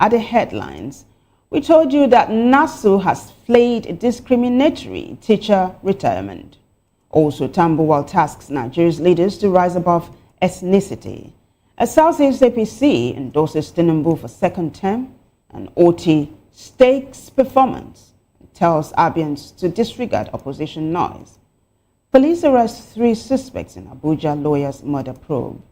At the headlines, we told you that NASU has flayed discriminatory teacher retirement. Also, Tambuwal tasks Nigeria's leaders to rise above ethnicity. A Southeast APC endorses Tinubu for second term, and OT stakes performance and tells Abians to disregard opposition noise. Police arrest 3 suspects in Abuja lawyer's murder probe.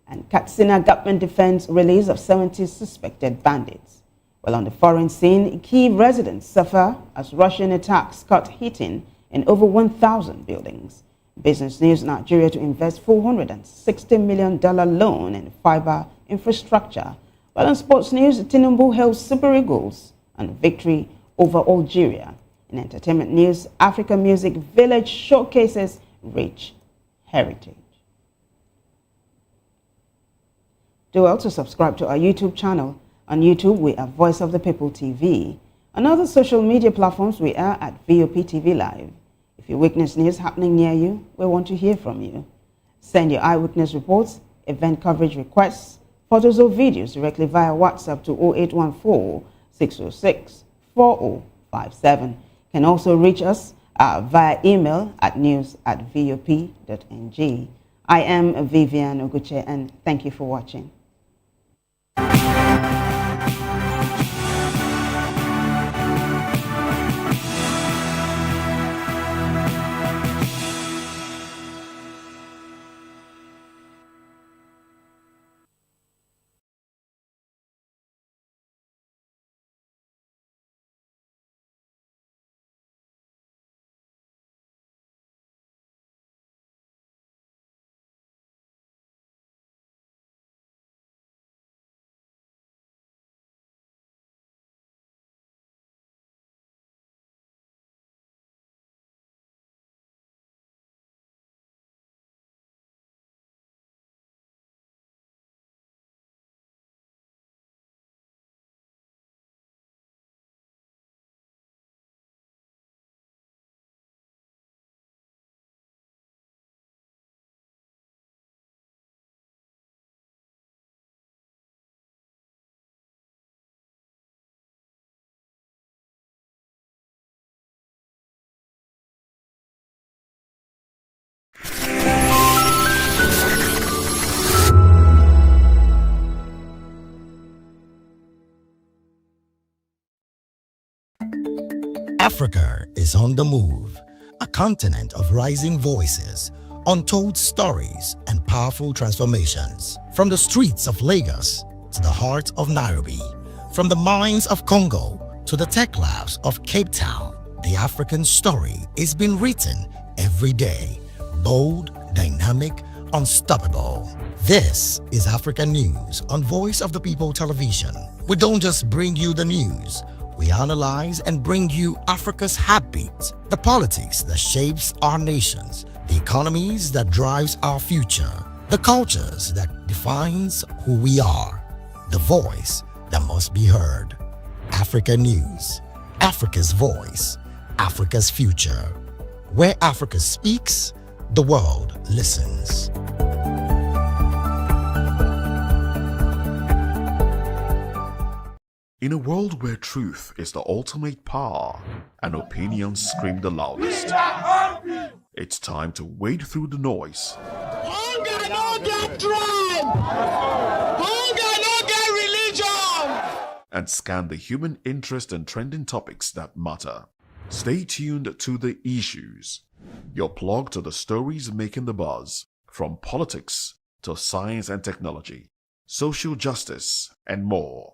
And Katsina government defends release of 70 suspected bandits. While on the foreign scene, key residents suffer as Russian attacks cut heating in over 1,000 buildings. Business News Nigeria to invest $460 million loan in fiber infrastructure. While on sports news, Tinubu hails Super Eagles and victory over Algeria. In entertainment news, Africa Music Village showcases rich heritage. Do well to subscribe to our YouTube channel. On YouTube, we are Voice of the People TV. On other social media platforms, we are at VOP TV Live. If you witness news happening near you, we want to hear from you. Send your eyewitness reports, event coverage requests, photos or videos directly via WhatsApp to 0814-606-4057. You can also reach us via email at news@vop.ng. I am Vivian Oguche, and thank you for watching. Africa is on the move, a continent of rising voices, untold stories, and powerful transformations. From the streets of Lagos to the heart of Nairobi, from the mines of Congo to the tech labs of Cape Town, the African story is being written every day. Bold, dynamic, unstoppable. This is Africa News on Voice of the People Television. We don't just bring you the news. We analyze and bring you Africa's heartbeat, the politics that shapes our nations, the economies that drives our future, the cultures that defines who we are, the voice that must be heard. Africa News, Africa's voice, Africa's future. Where Africa speaks, the world listens. In a world where truth is the ultimate power and opinions scream the loudest, it's time to wade through the noise. Hunger no get tribe! Hunger no get religion! And scan the human interest and trending topics that matter. Stay tuned to The Issues, your plug to the stories making the buzz, from politics to science and technology, social justice, and more.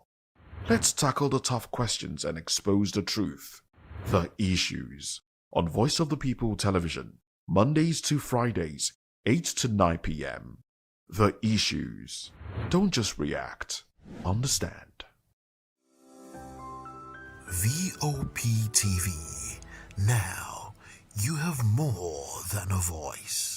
Let's tackle the tough questions and expose the truth. The Issues on Voice of the People Television, Mondays to Fridays, 8 to 9 p.m. The Issues. Don't just react, understand. VOP TV. Now, you have more than a voice.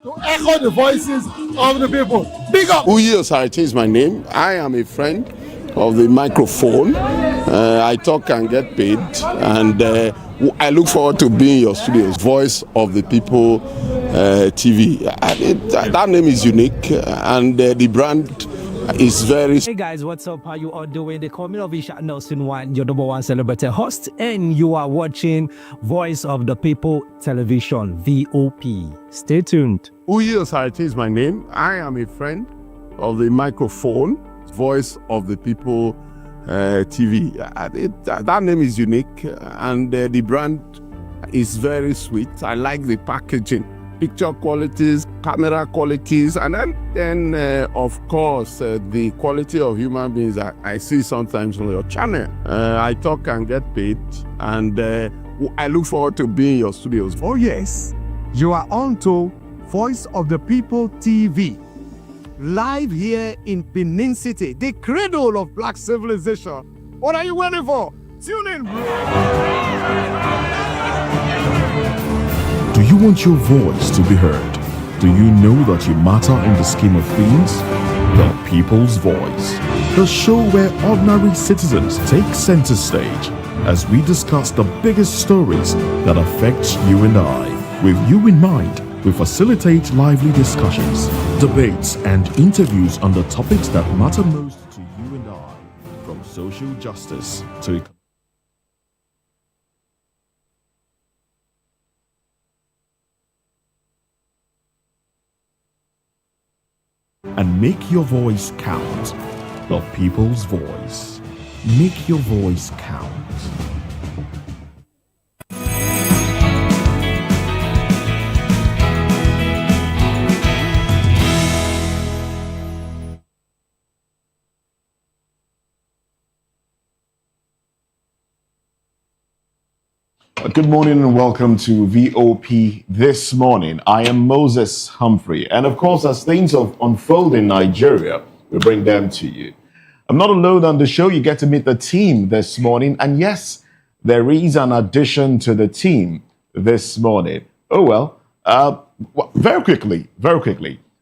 to echo the voices of the people. Big up! Uyi Osarite is my name. I am a friend of the microphone. I talk and get paid, and I look forward to being in your studios. Voice of the People TV. That name is unique, and the brand is very. Hey guys, what's up? How you all doing? They call me Ovisha Nelson One, your number one celebrity host, and you are watching Voice of the People Television, VOP. Stay tuned. Uyi Osarite is my name. I am a friend of the microphone. Voice of the People TV. That name is unique, and the brand is very sweet. I like the packaging, picture qualities, camera qualities, and then of course the quality of human beings that I see sometimes on your channel. I talk and get paid, and I look forward to being in your studios. Oh yes, you are on to Voice of the People TV, live here in Benin City, the cradle of black civilization. What are you waiting for? Tune in, bro. Do you want your voice to be heard? Do you know that you matter in the scheme of things? The People's Voice, the show where ordinary citizens take center stage as we discuss the biggest stories that affect you and I. With you in mind, we facilitate lively discussions, debates, and interviews on the topics that matter most to you and I, from social justice to and make your voice count. The People's Voice. Make your voice count. Good morning and welcome to VOP This Morning. I am Moses Humphrey, and of course, as things unfold in Nigeria, we bring them to you. I'm not alone on the show. You get to meet the team this morning, and yes, there is an addition to the team this morning. Oh well, very quickly,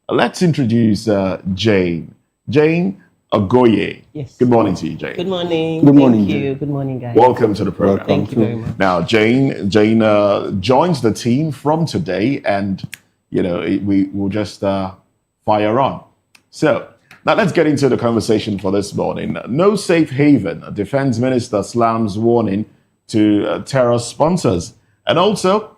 let's introduce Jane. Jane Ogoye. Yes. Good morning to you, Jane. Good morning. Good morning, Thank you. Jane. Good morning, guys. Welcome to the program. Thank you very much. Now, Jane joins the team from today, and we will just fire on. So now let's get into the conversation for this morning. No safe haven. Defense Minister slams warning to terror sponsors, and also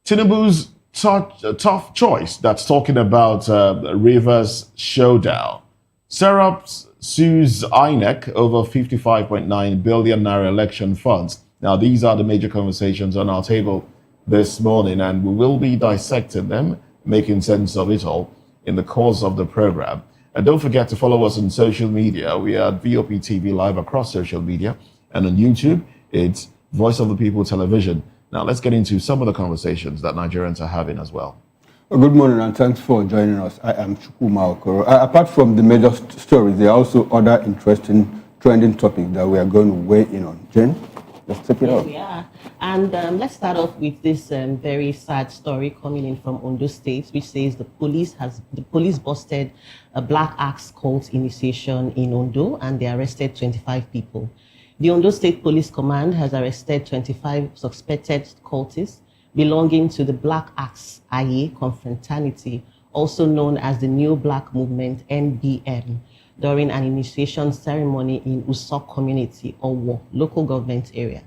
Tinubu's tough choice. That's talking about Rivers showdown. Serap sues INEC over 55.9 billion naira election funds. Now, these are the major conversations on our table this morning, and we will be dissecting them, making sense of it all in the course of the program. And don't forget to follow us on social media. We are at VOP TV live across social media, and on YouTube, it's Voice of the People Television. Now, let's get into some of the conversations that Nigerians are having as well. Good morning and thanks for joining us. I am Chukwuma Okoro. Apart from the major stories, there are also other interesting trending topics that we are going to weigh in on. Jane, let's take it up. Yeah, and let's start off with this very sad story coming in from Ondo State, which says the police busted a Black Axe cult initiation in Ondo, and they arrested 25 people. The Ondo State Police Command has arrested 25 suspected cultists belonging to the Black Axe Aye Confraternity, also known as the New Black Movement, NBM, during an initiation ceremony in Usok Community, Owo, local government area.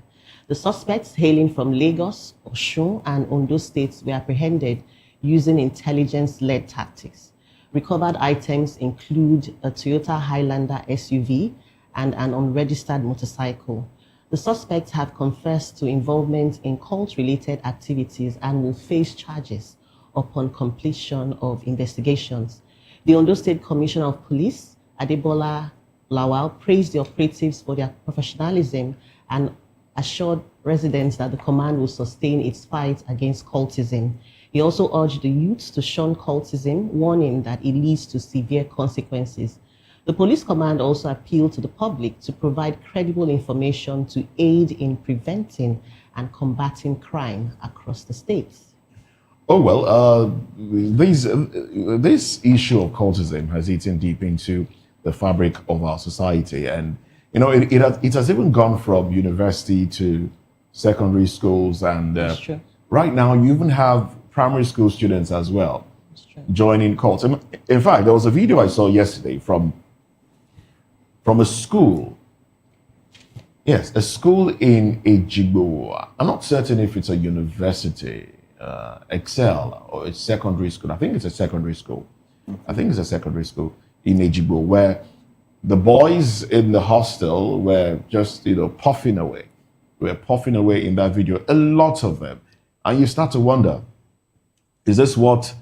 The suspects hailing from Lagos, Osun, and Ondo states were apprehended using intelligence-led tactics. Recovered items include a Toyota Highlander SUV and an unregistered motorcycle. The suspects have confessed to involvement in cult-related activities and will face charges upon completion of investigations. The Ondo State Commissioner of Police, Adebola Lawal, praised the operatives for their professionalism and assured residents that the command will sustain its fight against cultism. He also urged the youths to shun cultism, warning that it leads to severe consequences. The police command also appealed to the public to provide credible information to aid in preventing and combating crime across the states. Oh, well, this issue of cultism has eaten deep into the fabric of our society. And, it has even gone from university to secondary schools. And right now, you even have primary school students as well joining cults. In fact, there was a video I saw yesterday from a school. Yes, a school in Ejigbo. I'm not certain if it's a university, Excel, or a secondary school. I think it's a secondary school. I think it's a secondary school in Ejigbo, where the boys in the hostel were just, puffing away. Were puffing away in that video, a lot of them. And you start to wonder, is this what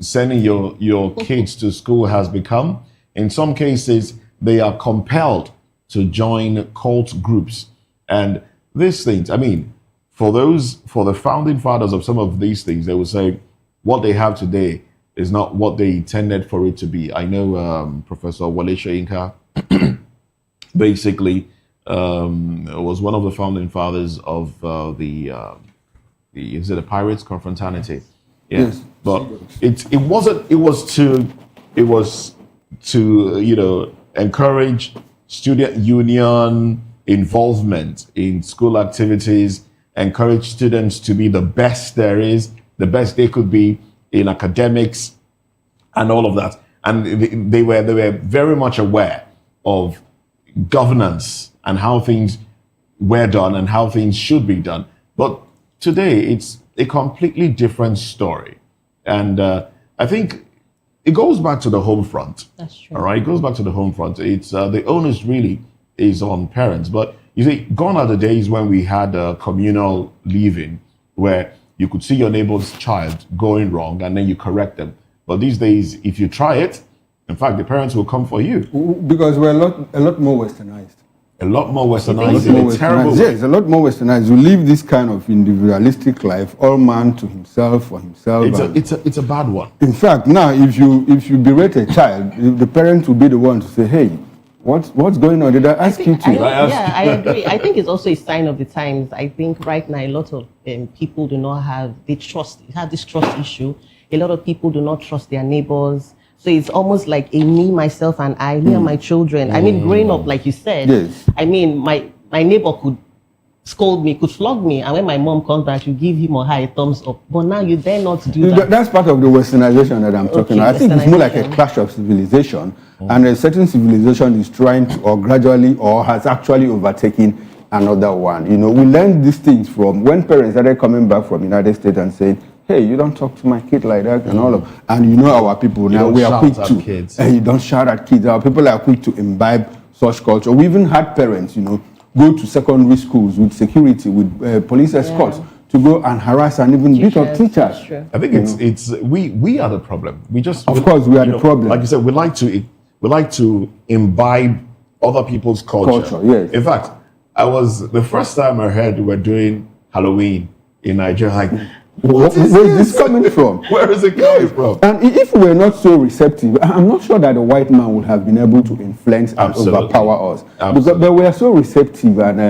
sending your kids to school has become? In some cases, they are compelled to join cult groups. And these things, for the founding fathers of some of these things, they would say what they have today is not what they intended for it to be. I know Professor Wale Soyinka basically was one of the founding fathers of the Pirates Confraternity. Yes. But it was to encourage student union involvement in school activities, encourage students to be the best there is, the best they could be in academics and all of that. And they were very much aware of governance and how things were done and how things should be done. But today, it's a completely different story. And I think it goes back to the home front. That's true. All right, it goes back to the home front. It's the onus really is on parents. But you see, gone are the days when we had communal living, where you could see your neighbor's child going wrong and then you correct them. But these days, if you try it, in fact, the parents will come for you. Because we're a lot more westernized. A lot more westernized in a terrible way. Yes, a lot more westernized. We live this kind of individualistic life, all man to himself, for himself. It's a bad one. In fact, now if you berate a child, the parent will be the one to say, "Hey, what's going on? Did I ask you to?" I agree. I think it's also a sign of the times. I think right now a lot of people do not have this trust issue. A lot of people do not trust their neighbors. So it's almost like a me, myself, and I, me and my children. Growing up, like you said, yes. My neighbor could scold me, could flog me, and when my mom comes back, you give him or her a thumbs up. But now you dare not do that. That's part of the westernization that I'm talking about. I think it's more like a clash of civilization, and a certain civilization is trying to, or gradually, or has actually overtaken another one. We learned these things from when parents started coming back from United States and saying, "Hey, you don't talk to my kid like that," and all of. And our people now, we are quick to. You don't shout at kids. Our people are quick to imbibe such culture. We even had parents, go to secondary schools with security, with police escorts to go and harass and even beat up teachers. I think it's we are the problem. We are the problem. Like you said, we like to imbibe other people's culture. Yes. In fact, the first time I heard we were doing Halloween in Nigeria, like, where is this coming from? Where is it coming from? And if we were not so receptive, I'm not sure that the white man would have been able to influence and overpower us. But we are so receptive, and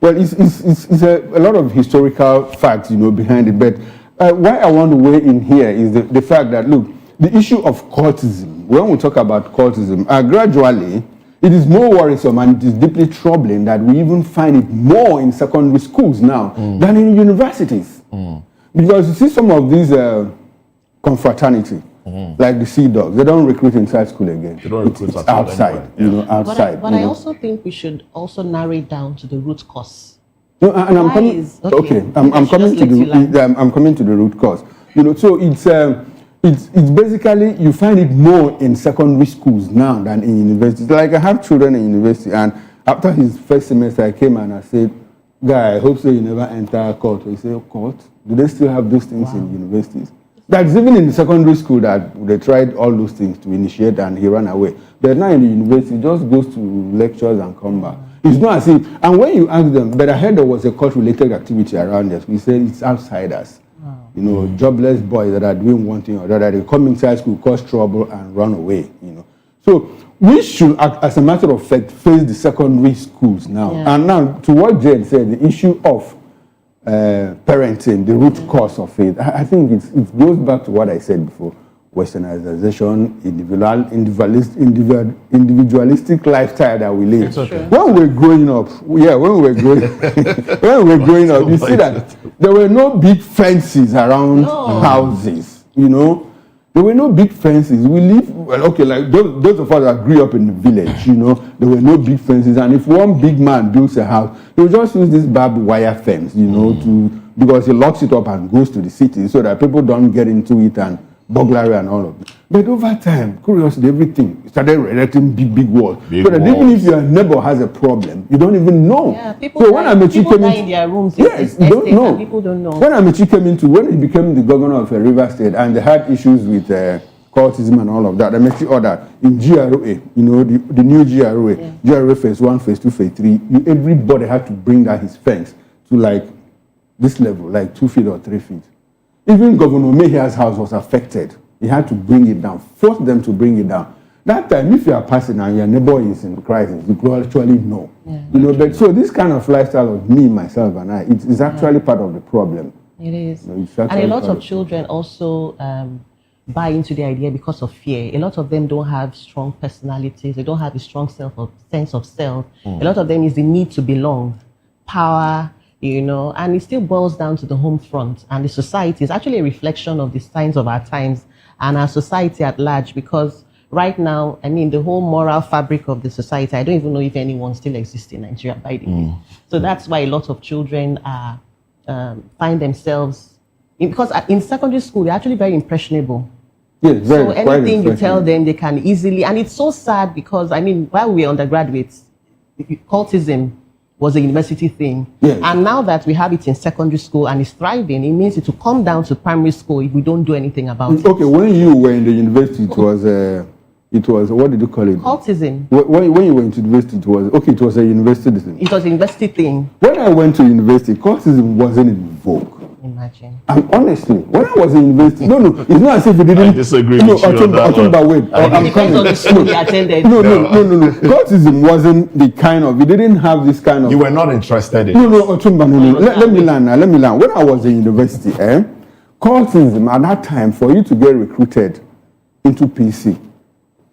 it's a lot of historical facts, behind it. But why I want to weigh in here is the fact that, look, the issue of cultism, when we talk about cultism, gradually, it is more worrisome and it is deeply troubling that we even find it more in secondary schools now than in universities. Because you see some of these confraternity, like the Sea Dogs, they don't recruit inside school again. They don't recruit outside, outside. But I also think we should also narrow it down to the root cause. No, and I'm coming. I'm coming to the root cause. So it's basically you find it more in secondary schools now than in universities. Like I have children in university, and after his first semester, I came and I said, "Guy, I hope so you never enter a court." He said, "Court? Do they still have those things in universities?" That's even in the secondary school that they tried all those things to initiate and he ran away. But now in the university, he just goes to lectures and come back. It's not as if, and when you ask them, but I heard there was a cult-related activity around us. We said it's outsiders. Jobless boys that are doing one thing or the other. They come inside school, cause trouble and run away, So we should, as a matter of fact, face the secondary schools now. And now, to what Jane said, the issue of parenting, the root cause of it, I think it goes back to what I said before. Westernization, individualistic lifestyle that we live. Okay. When we're growing up, when we were growing up, you see that there were no big fences around houses. You know, there were no big fences. We live like those of us that grew up in the village. You know, there were no big fences, and if one big man builds a house, he will just use this barbed wire fence. You know, because he locks it up and goes to the city so that people don't get into it and burglary and all of it. But over time, curiosity, everything started erecting big walls. So that even if your neighbor has a problem, you don't even know. Yeah, people so die in their rooms. Yes, you don't know. People don't know. When Amici when he became the governor of River State, and they had issues with cultism and all of that, Amici ordered in GRA, you know, the new GRA, GRA phase 1, phase 2, phase 3, everybody had to bring down his fence to like this level, like 2 feet or 3 feet. Even Governor Mehia's house was affected. He had to bring it down, force them to bring it down. That time, if you are passing and your neighbor is in crisis, you could actually know. Yeah. You know, but so this kind of lifestyle of me, myself, and I, it's actually part of the problem. It is. You know, and a lot of children also buy into the idea because of fear. A lot of them don't have strong personalities. They don't have a strong sense of self. A lot of them is the need to belong, power, you know, and it still boils down to the home front. And the society is actually a reflection of the signs of our times and our society at large, because right now, I mean, the whole moral fabric of the society, I don't even know if anyone still exists in Nigeria, by the way. So that's why a lot of children are, find themselves, because in secondary school, they're actually very impressionable. Yes, so anything you tell them, they can easily, and it's so sad because, I mean, while we were undergraduates, cultism was a university thing. Yes. And now that we have it in secondary school and it's thriving, it means it will come down to primary school if we don't do anything about it. Okay, when you were in the university, it was, what did you call it? Cultism. When you went to university, it was a university thing. It was a university thing. When I went to university, cultism wasn't in vogue. Imagine. And honestly, when I was in university, no, it's not as if it didn't. I disagree with you on that one. Wait, I'm coming. On the school you attended. No. Cultism wasn't the kind of, it didn't have this kind of. You were not interested in Otumba, no. Let me learn now. When I was in university, cultism at that time, for you to get recruited into PC,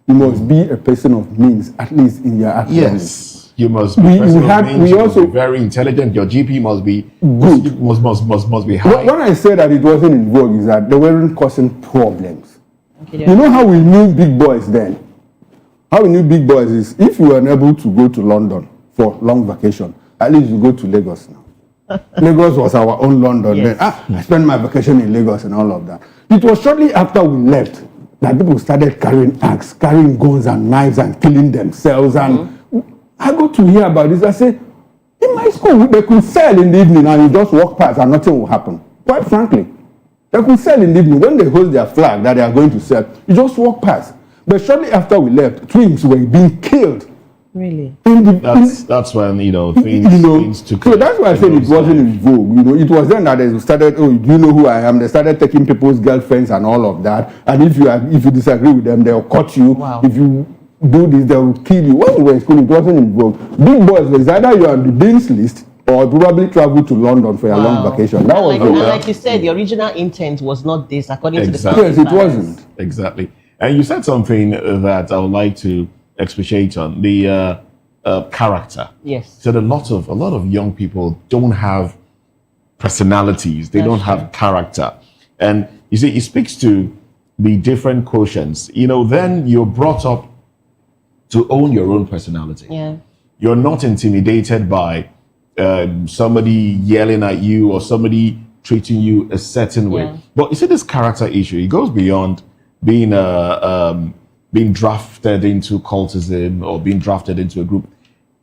you must be a person of means, at least in your academics. Yes. You must be must be very intelligent. Your GP must be good. Must be high. When I say that it wasn't in vogue, is that they weren't causing problems. Okay, you know how we knew big boys then? How we knew big boys is if you were unable to go to London for long vacation, at least you go to Lagos now. Lagos was our own London then. I spent my vacation in Lagos and all of that. It was shortly after we left that people started carrying axes, carrying guns and knives and killing themselves. And I got to hear about this. I say, in my school, they could sell in the evening and you just walk past and nothing will happen. Quite frankly, they could sell in the evening. When they hold their flag that they are going to sell, you just walk past. But shortly after we left, twins were being killed. Really? That's when, things took. So that's why I said it wasn't in vogue. You know, it was then that they started, do you know who I am? They started taking people's girlfriends and all of that. And if you disagree with them, they'll cut you. Wow. If you do this, they will kill you. When we were in school, it wasn't in vogue. Big boys was either you're on the dean's list or probably travel to London for a long vacation. That was like you said, the original intent was not this, according to the Yes, it wasn't. Exactly. And you said something that I would like to expatiate on, the character. Yes. So a lot of young people don't have personalities. They don't have character. And you see, it speaks to the different quotients. You know, then you're brought up to own your own personality. Yeah. You're not intimidated by somebody yelling at you or somebody treating you a certain way. But you see, this character issue, it goes beyond being drafted into cultism or being drafted into a group.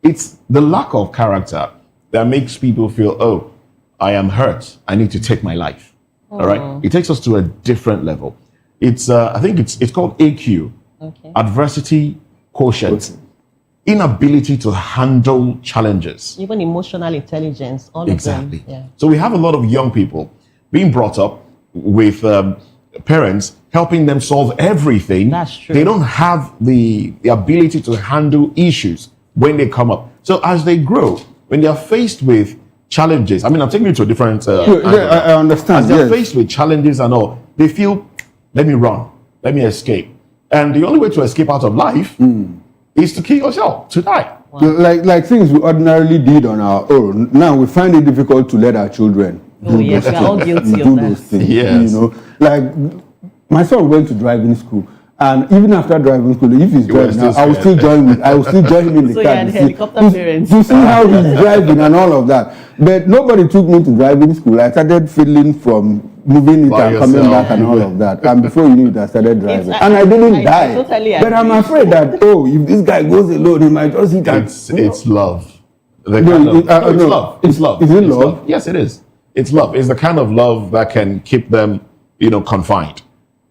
It's the lack of character that makes people feel, oh, I am hurt. I need to take my life. All right. It takes us to a different level. It's I think it's called AQ. Okay. Adversity quotient. Inability to handle challenges. Even emotional intelligence, all of them. Yeah. So we have a lot of young people being brought up with parents helping them solve everything. That's true. They don't have the ability to handle issues when they come up. So as they grow, when they are faced with challenges. I mean, I'm taking you to a different. I understand. As they're faced with challenges and all, they feel, let me run, let me escape. And the only way to escape out of life is to kill yourself, to die. Wow. Like things we ordinarily did on our own. Now we find it difficult to let our children do yes, we're all guilty of that. those things. Yes. You know, like my son went to driving school. And even after driving school, if he's driving now, I will still join him in the so car. So you're helicopter parents. To see how he's driving and all of that. But nobody took me to driving school. I started fiddling from moving it and coming back and all of that. And before you knew it, I started driving. And I didn't die. Totally but I'm afraid that, if this guy goes alone, he might just hit It's love. It's love. Is it love? Yes, it is. It's love. It's the kind of love that can keep them, confined.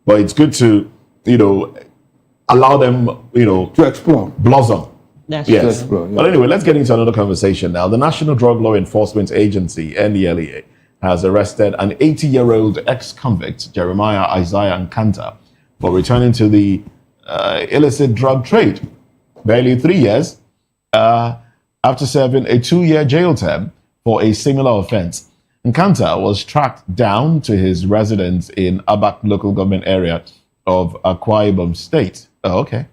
But it's good to, allow them, to explore, blossom. Yes. To explore, yeah. But anyway, let's get into another conversation now. The National Drug Law Enforcement Agency, NDLEA, has arrested an 80-year-old ex-convict, Jeremiah Isaiah Nkanta, for returning to the illicit drug trade. Barely 3 years after serving a 2-year jail term for a similar offense. Nkanta was tracked down to his residence in Abak local government area of Akwa Ibom State. Oh, okay.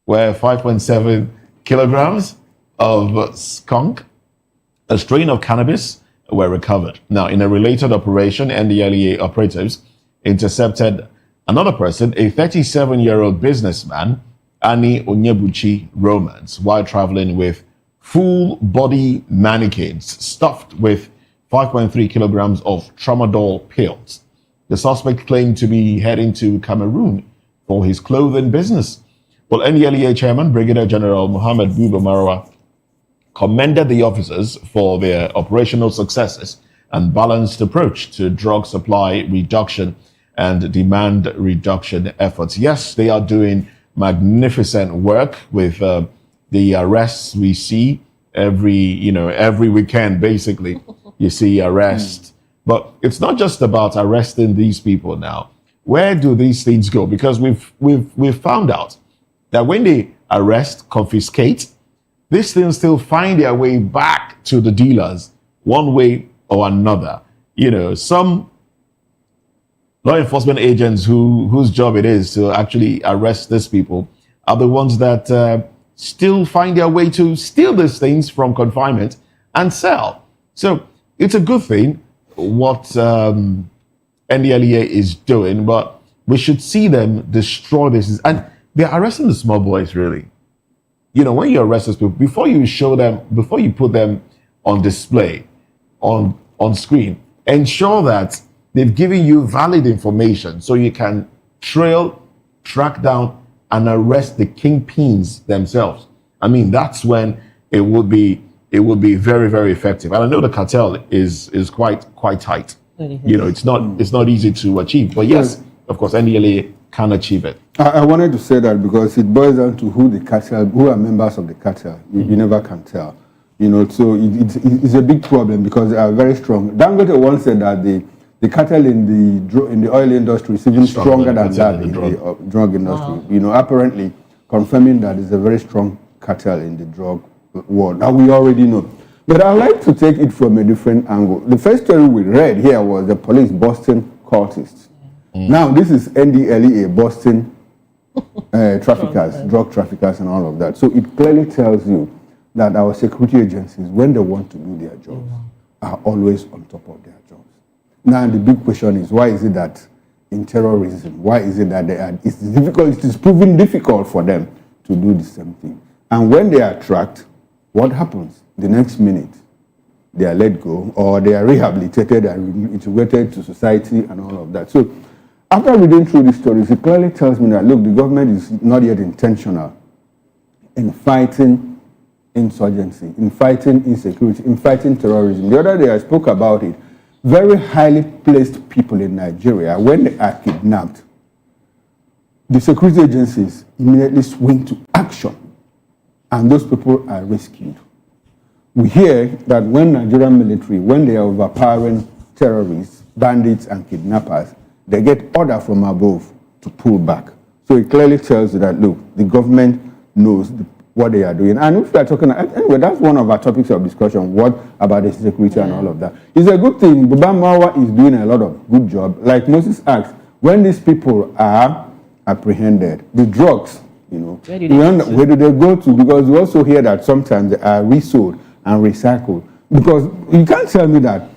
Where 5.7 kilograms of skunk, a strain of cannabis, were recovered. Now, in a related operation, NDLEA operatives intercepted another person, a 37-year-old businessman, Annie Onyebuchi Romans, while traveling with full-body mannequins stuffed with 5.3 kilograms of tramadol pills. The suspect claimed to be heading to Cameroon for his clothing business. Well, NDLEA Chairman Brigadier General Mohammed Buba Marwa commended the officers for their operational successes and balanced approach to drug supply reduction and demand reduction efforts. Yes, they are doing magnificent work with the arrests we see every weekend, basically. You see arrests. But it's not just about arresting these people now. Where do these things go? Because we've found out that when they arrest, confiscate, these things still find their way back to the dealers one way or another. Some law enforcement agents whose job it is to actually arrest these people are the ones that still find their way to steal these things from confinement and sell. So it's a good thing what NDLEA is doing, but we should see them destroy this. And they're arresting the small boys, really. When you arrest these people, before you put them on display, on screen, ensure that they've given you valid information so you can track down, and arrest the kingpins themselves. I mean, that's when it would be very, very effective. And I know the cartel is quite tight. It's not easy to achieve. But yes, of course, NDLEA can achieve it. I wanted to say that because it boils down to who are members of the cartel. You never can tell. So it's a big problem because they are very strong. Dangote once said that the cartel in the oil industry is even stronger than that in the drug industry. Wow. Apparently confirming that it's a very strong cartel in the drug world. Now we already know. But I'd like to take it from a different angle. The first story we read here was the police busting cultists. Now this is NDLEA busting traffickers, drug traffickers and all of that. So it clearly tells you that our security agencies, when they want to do their jobs, are always on top of their jobs. Now the big question is, why is it that in terrorism, why is it that it is proving difficult for them to do the same thing? And when they are tracked, what happens? The next minute, they are let go or they are rehabilitated and integrated to society and all of that. So after reading through these stories, it clearly tells me that, look, the government is not yet intentional in fighting insurgency, in fighting insecurity, in fighting terrorism. The other day I spoke about it. Very highly placed people in Nigeria, when they are kidnapped, the security agencies immediately swing to action and those people are rescued. We hear that when Nigerian military, when they are overpowering terrorists, bandits and kidnappers, they get order from above to pull back. So it clearly tells you that, look, the government knows what they are doing. And if we are talking, anyway, that's one of our topics of discussion, what about the security and all of that. It's a good thing. Buba Marwa is doing a lot of good job. Like Moses asked, when these people are apprehended, the drugs, you know, where do they go to? Because we also hear that sometimes they are resold and recycled. Because you can't tell me that.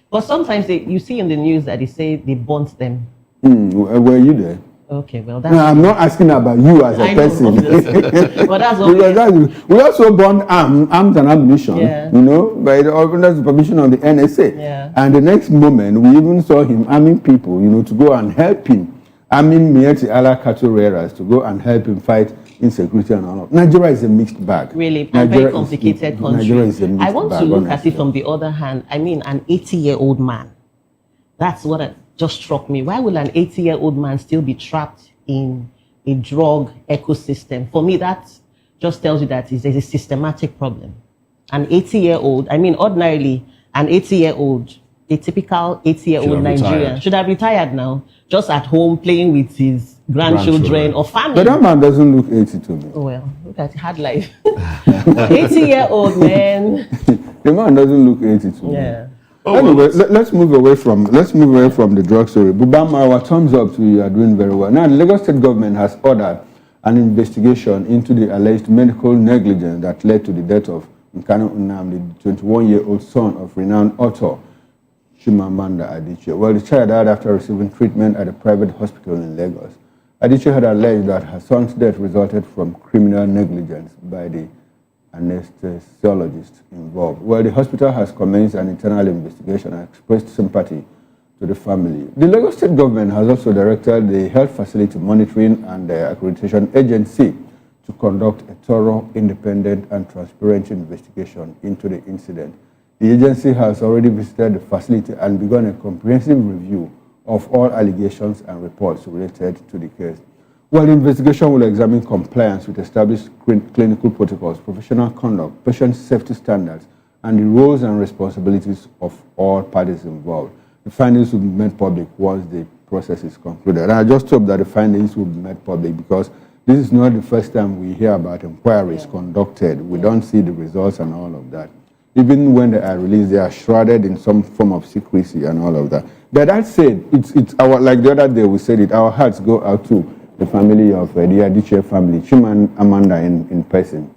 But sometimes you see in the news that they say they burnt them. Were you there? Okay, well, that's... No, I'm not asking about you as a person. But that's obvious. We also burn arms and ammunition, you know, under the permission of the NSA. Yeah. And the next moment, we even saw him arming people, you know, to go and help him. Arming Mieti Allah cattle rearers to go and help him fight insecurity and all of that. Nigeria is a mixed bag. Really, a very complicated country. Nigeria is a mixed bag. I want to look at it from the other hand. I mean, an 80-year-old man. That's what just struck me. Why will an 80-year-old man still be trapped in a drug ecosystem? For me, that just tells you that there's a systematic problem. An 80-year-old, I mean, ordinarily, an 80-year-old, a typical 80-year-old Nigerian should have retired now, just at home playing with his grandchildren or family. But that man doesn't look 80 to me. Oh, well, look at hard life. 80-year-old man. The man doesn't look 80 to me. Yeah. Anyway, let's move away from the drug story. Buba Marwa, thumbs up to you. You are doing very well. Now, the Lagos State government has ordered an investigation into the alleged medical negligence that led to the death of Nkanu Nnamdi, the 21-year-old son of renowned author Chimamanda Adichie. Well, the child died after receiving treatment at a private hospital in Lagos. Adichie had alleged that her son's death resulted from criminal negligence by the anesthesiologist involved. Well, the hospital has commenced an internal investigation and expressed sympathy to the family. The Lagos State government has also directed the Health Facility Monitoring and Accreditation Agency to conduct a thorough, independent, and transparent investigation into the incident. The agency has already visited the facility and begun a comprehensive review of all allegations and reports related to the case. Well, the investigation will examine compliance with established clinical protocols, professional conduct, patient safety standards, and the roles and responsibilities of all parties involved. The findings will be made public once the process is concluded. And I just hope that the findings will be made public, because this is not the first time we hear about inquiries conducted. We don't see the results and all of that. Even when they are released, they are shrouded in some form of secrecy and all of that. But that said, it's our, like the other day we said it, our hearts go out to the family of the Adichie family, Chimamanda in person.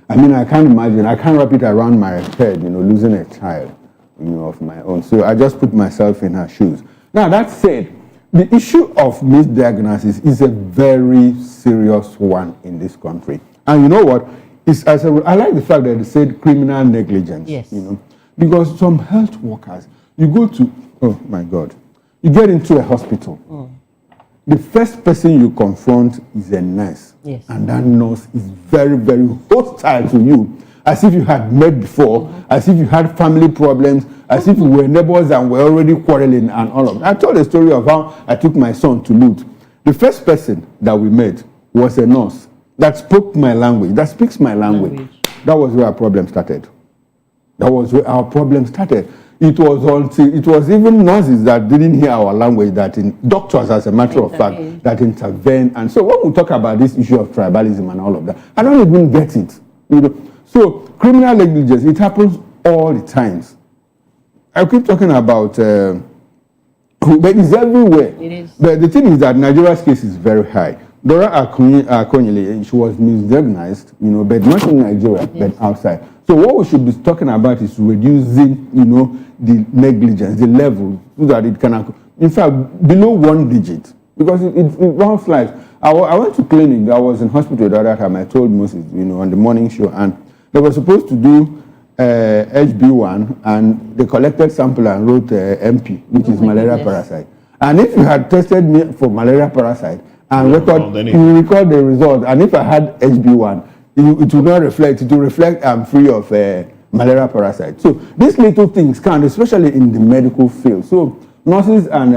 I mean, I can't imagine, I can't wrap it around my head, you know, losing a child, you know, of my own. So I just put myself in her shoes. Now, that said, the issue of misdiagnosis is a very serious one in this country. And you know what? I like the fact that they said criminal negligence, you know, because some health workers, you go to, oh my God, you get into a hospital. The first person you confront is a nurse. Yes. And that nurse is very, very hostile to you, as if you had met before, as if you had family problems, as if you were neighbors and were already quarreling and all of that. I told a story of how I took my son to Lut. The first person that we met was a nurse that spoke my language, that speaks my language. That was where our problem started. That was where our problem started. It was even nurses that didn't hear our language, doctors, as a matter of fact, that intervened. And so when we talk about this issue of tribalism and all of that, I don't even get it. You know? So criminal negligence, it happens all the times. I keep talking about, but it's everywhere. It is. But the thing is that Nigeria's case is very high. Dora Akonyele, she was misdiagnosed, you know, but not in Nigeria, but outside. So what we should be talking about is reducing, you know, the negligence, the level, so that it can, in fact, below 1 digit, because it runs lives. I went to clinic. I was in hospital the other time. I told Moses, you know, on the morning show, and they were supposed to do HB1, and they collected sample and wrote MP, which is malaria parasite. And if you had tested me for malaria parasite and you record the result, and if I had HB1, it will not reflect. It will reflect I'm free of malaria parasite. So these little things count, especially in the medical field. So nurses and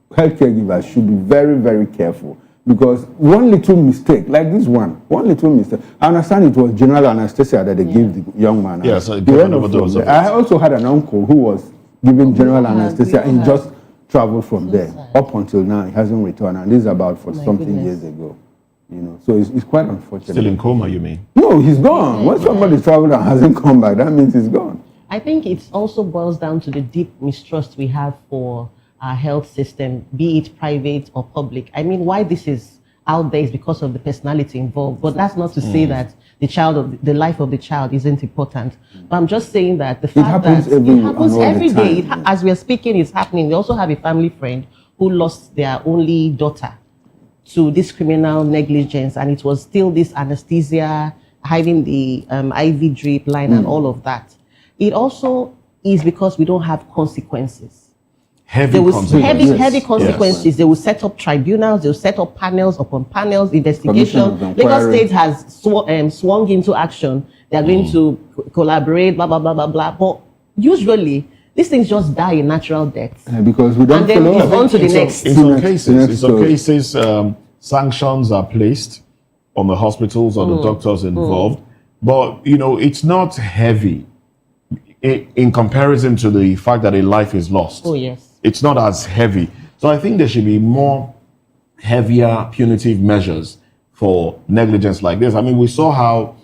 healthcare givers should be very, very careful, because one little mistake, like this one little mistake. I understand it was general anesthesia that they gave the young man. Yes, I also had an uncle who was given general anesthesia and he just traveled from there. Up until now, he hasn't returned, and this is about something years ago. You know, so it's quite unfortunate. Still in coma, you mean? No, he's gone. When somebody traveled and hasn't come back, that means he's gone. I think it also boils down to the deep mistrust we have for our health system, be it private or public. I mean, why this is out there is because of the personality involved, but that's not to say that the life of the child isn't important. But I'm just saying that the fact that it happens every day, as we are speaking, it's happening. We also have a family friend who lost their only daughter to this criminal negligence, and it was still this anesthesia, having the IV drip line and all of that. It also is because we don't have consequences. Heavy consequences. Yes. They will set up tribunals, they will set up panels upon panels, investigation. Lagos State has swung into action. They are going to collaborate, blah, blah, blah, blah, blah. But usually, these things just die a natural death. Because we don't and then it's on to the next. In some cases, sanctions are placed on the hospitals or the doctors involved. But, you know, it's not heavy in comparison to the fact that a life is lost. Oh, yes. It's not as heavy. So I think there should be more heavier punitive measures for negligence like this. I mean, we saw how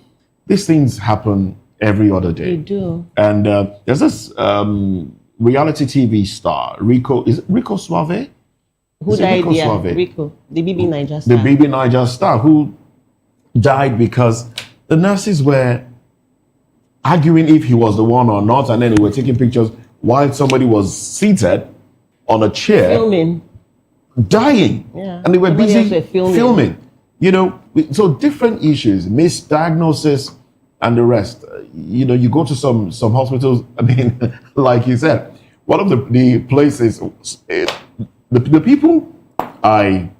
these things happen every other day. They do. And there's this reality TV star, Rico. Is it Rico Suave? Who died? Yeah, Rico, the BB Niger star. The BB Niger star who died because the nurses were arguing if he was the one or not, and then they were taking pictures while somebody was seated on a chair, filming, dying, and they were busy filming. You know, so different issues, misdiagnosis, and the rest. You know, you go to some hospitals. I mean, like you said, one of the places, the people I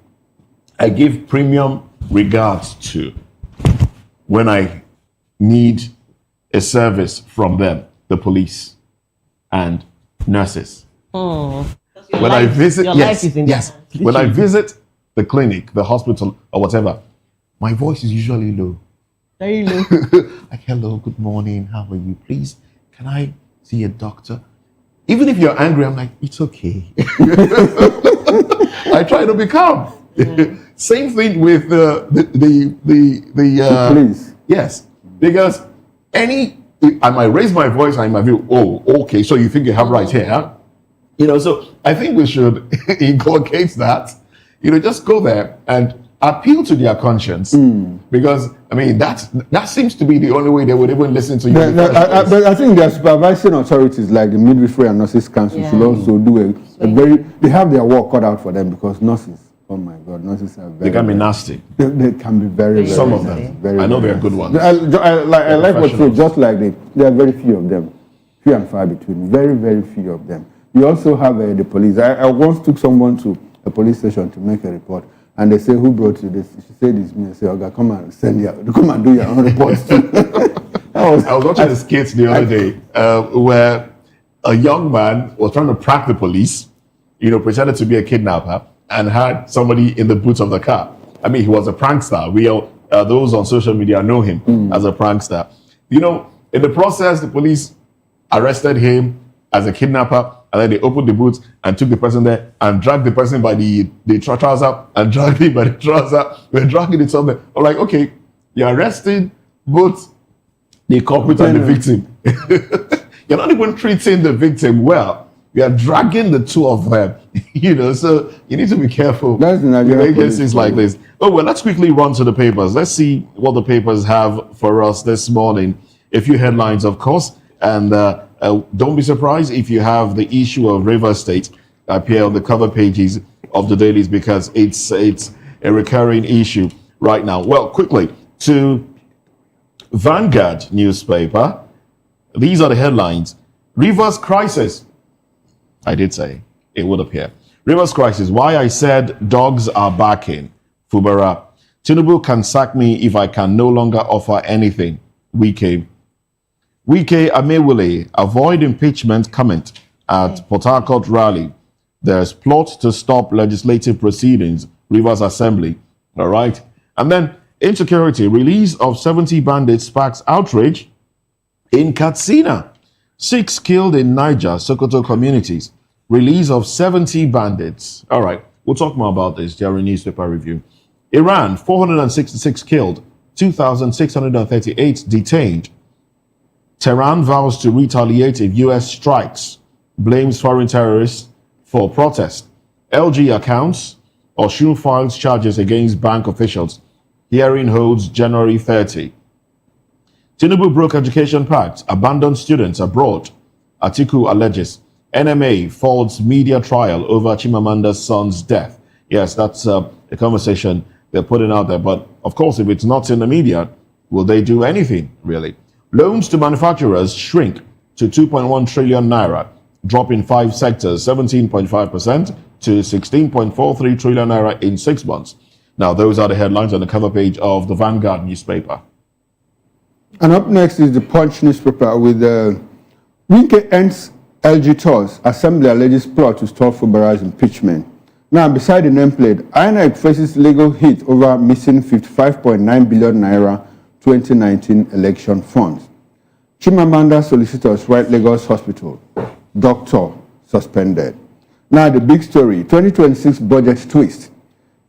give premium regards to when I need a service from them, the police and nurses. When I visit, when I visit the clinic, the hospital, or whatever, my voice is usually low. Very low. Like, hello, good morning, how are you? Please, can I see a doctor? Even if you're angry, I'm like, it's okay. I try to be calm. Same thing with the police. Yes, because I might raise my voice, I might feel, oh, okay, so you think you have right here, huh? You know, so I think we should inculcate that. You know, just go there and appeal to their conscience, because I mean that seems to be the only way they would even listen to you. But I think their supervising authorities like the Midwifery and Nurses Council should also do they have their work cut out for them, because nurses, oh my God, nurses are very, they can be nasty. They can be very some of them. Very, I know very they're good ones. I like what you say, just like there are very few of them, few and far between. Very, very few of them. We also have the police. I once took someone to a police station to make a report. And they say, who brought you this? She said, it's me. I say, okay, come and do your own reports too. I was watching a skit the other day where a young man was trying to prank the police, you know, pretended to be a kidnapper, and had somebody in the boot of the car. I mean, he was a prankster. We all, those on social media know him as a prankster. You know, in the process, the police arrested him as a kidnapper, and then they opened the boot and took the person there and dragged the person by the trouser and dragged him by the trouser. We're dragging it somewhere. I'm like, okay, you're arresting both the culprit and the victim. You're not even treating the victim well. You are dragging the two of them. You know, so you need to be careful with agencies like this. Oh, well, let's quickly run to the papers. Let's see what the papers have for us this morning. A few headlines, of course, and don't be surprised if you have the issue of Rivers State appear on the cover pages of the dailies, because it's a recurring issue right now. Well, quickly to Vanguard newspaper. These are the headlines. Rivers crisis. I did say it would appear. Rivers crisis. Why I said dogs are barking. Fubara. Tinubu can sack me if I can no longer offer anything. Wike Amewule, avoid impeachment comment at Port Harcourt rally. There's plot to stop legislative proceedings, Rivers Assembly. All right. And then insecurity, release of 70 bandits sparks outrage in Katsina. 6 killed in Niger, Sokoto communities. Release of 70 bandits. All right. We'll talk more about this during newspaper review Iran, 466 killed, 2,638 detained. Tehran vows to retaliate if U.S. strikes, blames foreign terrorists for protest. LG accounts, Osun files charges against bank officials. Hearing holds January 30. Tinubu broke education pact, abandoned students abroad. Atiku alleges. NMA faults media trial over Chimamanda's son's death. Yes, that's a conversation they're putting out there. But of course, if it's not in the media, will they do anything, really? Loans to manufacturers shrink to 2.1 trillion naira, drop in 5 sectors, 17.5% to 16.43 trillion naira in 6 months. Now, those are the headlines on the cover page of the Vanguard newspaper. And up next is the Punch newspaper with Wike ends LG tours. Assembly alleges plot to stop Fubara's impeachment. Now, beside the nameplate, INEC faces legal hit over missing 55.9 billion naira 2019 election funds. Chimamanda solicitors write Lagos hospital. Doctor suspended. Now, the big story, 2026 budget twist.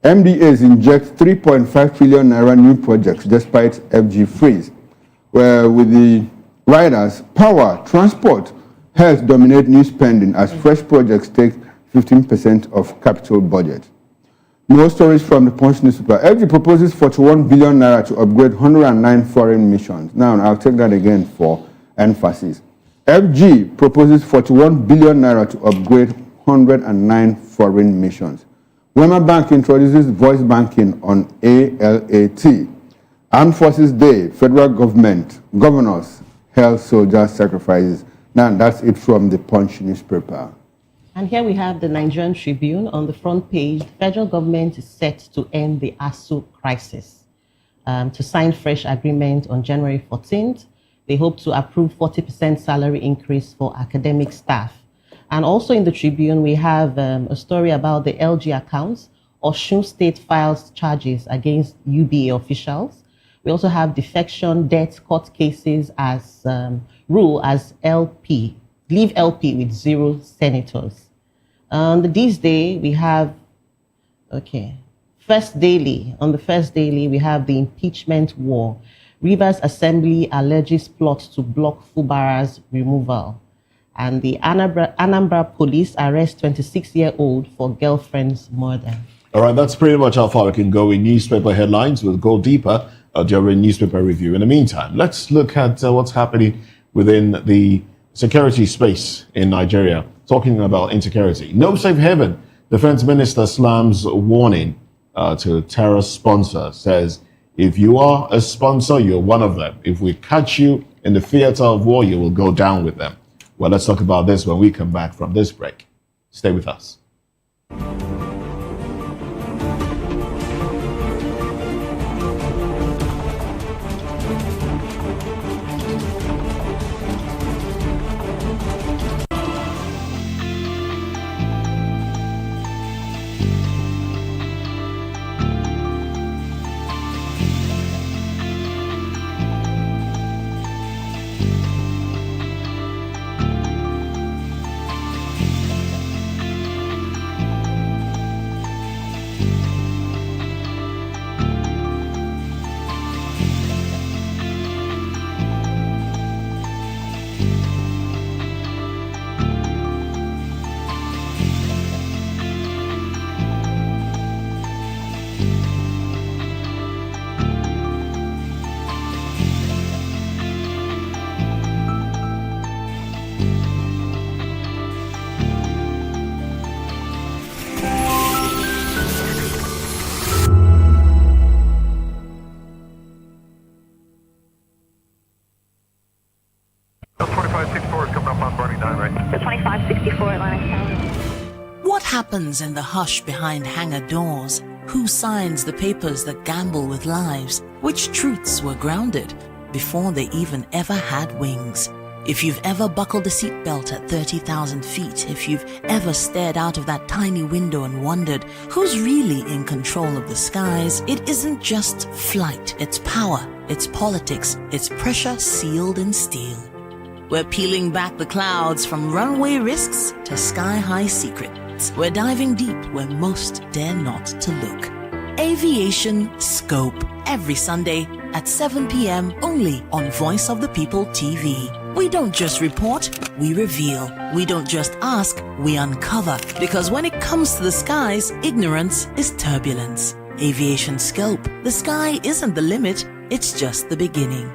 MDAs inject 3.5 trillion naira new projects despite FG freeze. Where with the riders, power, transport, health dominate new spending as fresh projects take 15% of capital budget. More stories from the Punch newspaper. FG proposes 41 billion naira to upgrade 109 foreign missions. Now, I'll take that again for emphasis. FG proposes 41 billion naira to upgrade 109 foreign missions. Wema Bank introduces voice banking on ALAT. Armed Forces Day, federal government, governors, held soldier sacrifices. Now, that's it from the Punch newspaper. And here we have the Nigerian Tribune. On the front page, the federal government is set to end the ASU crisis. To sign fresh agreement on January 14th, they hope to approve 40% salary increase for academic staff. And also in the Tribune, we have a story about the LG accounts. Osun State files charges against UBA officials. We also have defection debt court cases as rule as LP, leave LP with 0 senators. This day we have, First Daily. On the First Daily, we have the impeachment war. Rivers Assembly alleges plot to block Fubara's removal. And the Anambra police arrest 26-year-old for girlfriend's murder. All right, that's pretty much how far we can go in newspaper headlines. We'll go deeper during newspaper review. In the meantime, let's look at what's happening within the security space in Nigeria. Talking about insecurity. No safe haven. Defense Minister slams warning to terror sponsor. Says, if you are a sponsor, you're one of them. If we catch you in the theater of war, you will go down with them. Well, let's talk about this when we come back from this break. Stay with us. What happens in the hush behind hangar doors? Who signs the papers that gamble with lives? Which truths were grounded before they even ever had wings? If you've ever buckled a seatbelt at 30,000 feet, if you've ever stared out of that tiny window and wondered who's really in control of the skies, it isn't just flight, it's power, it's politics, it's pressure sealed in steel. We're peeling back the clouds from runway risks to sky-high secrets. We're diving deep where most dare not to look. Aviation Scope, every Sunday at 7 p.m. only on Voice of the People TV. We don't just report, we reveal. We don't just ask, we uncover. Because when it comes to the skies, ignorance is turbulence. Aviation Scope, the sky isn't the limit, it's just the beginning.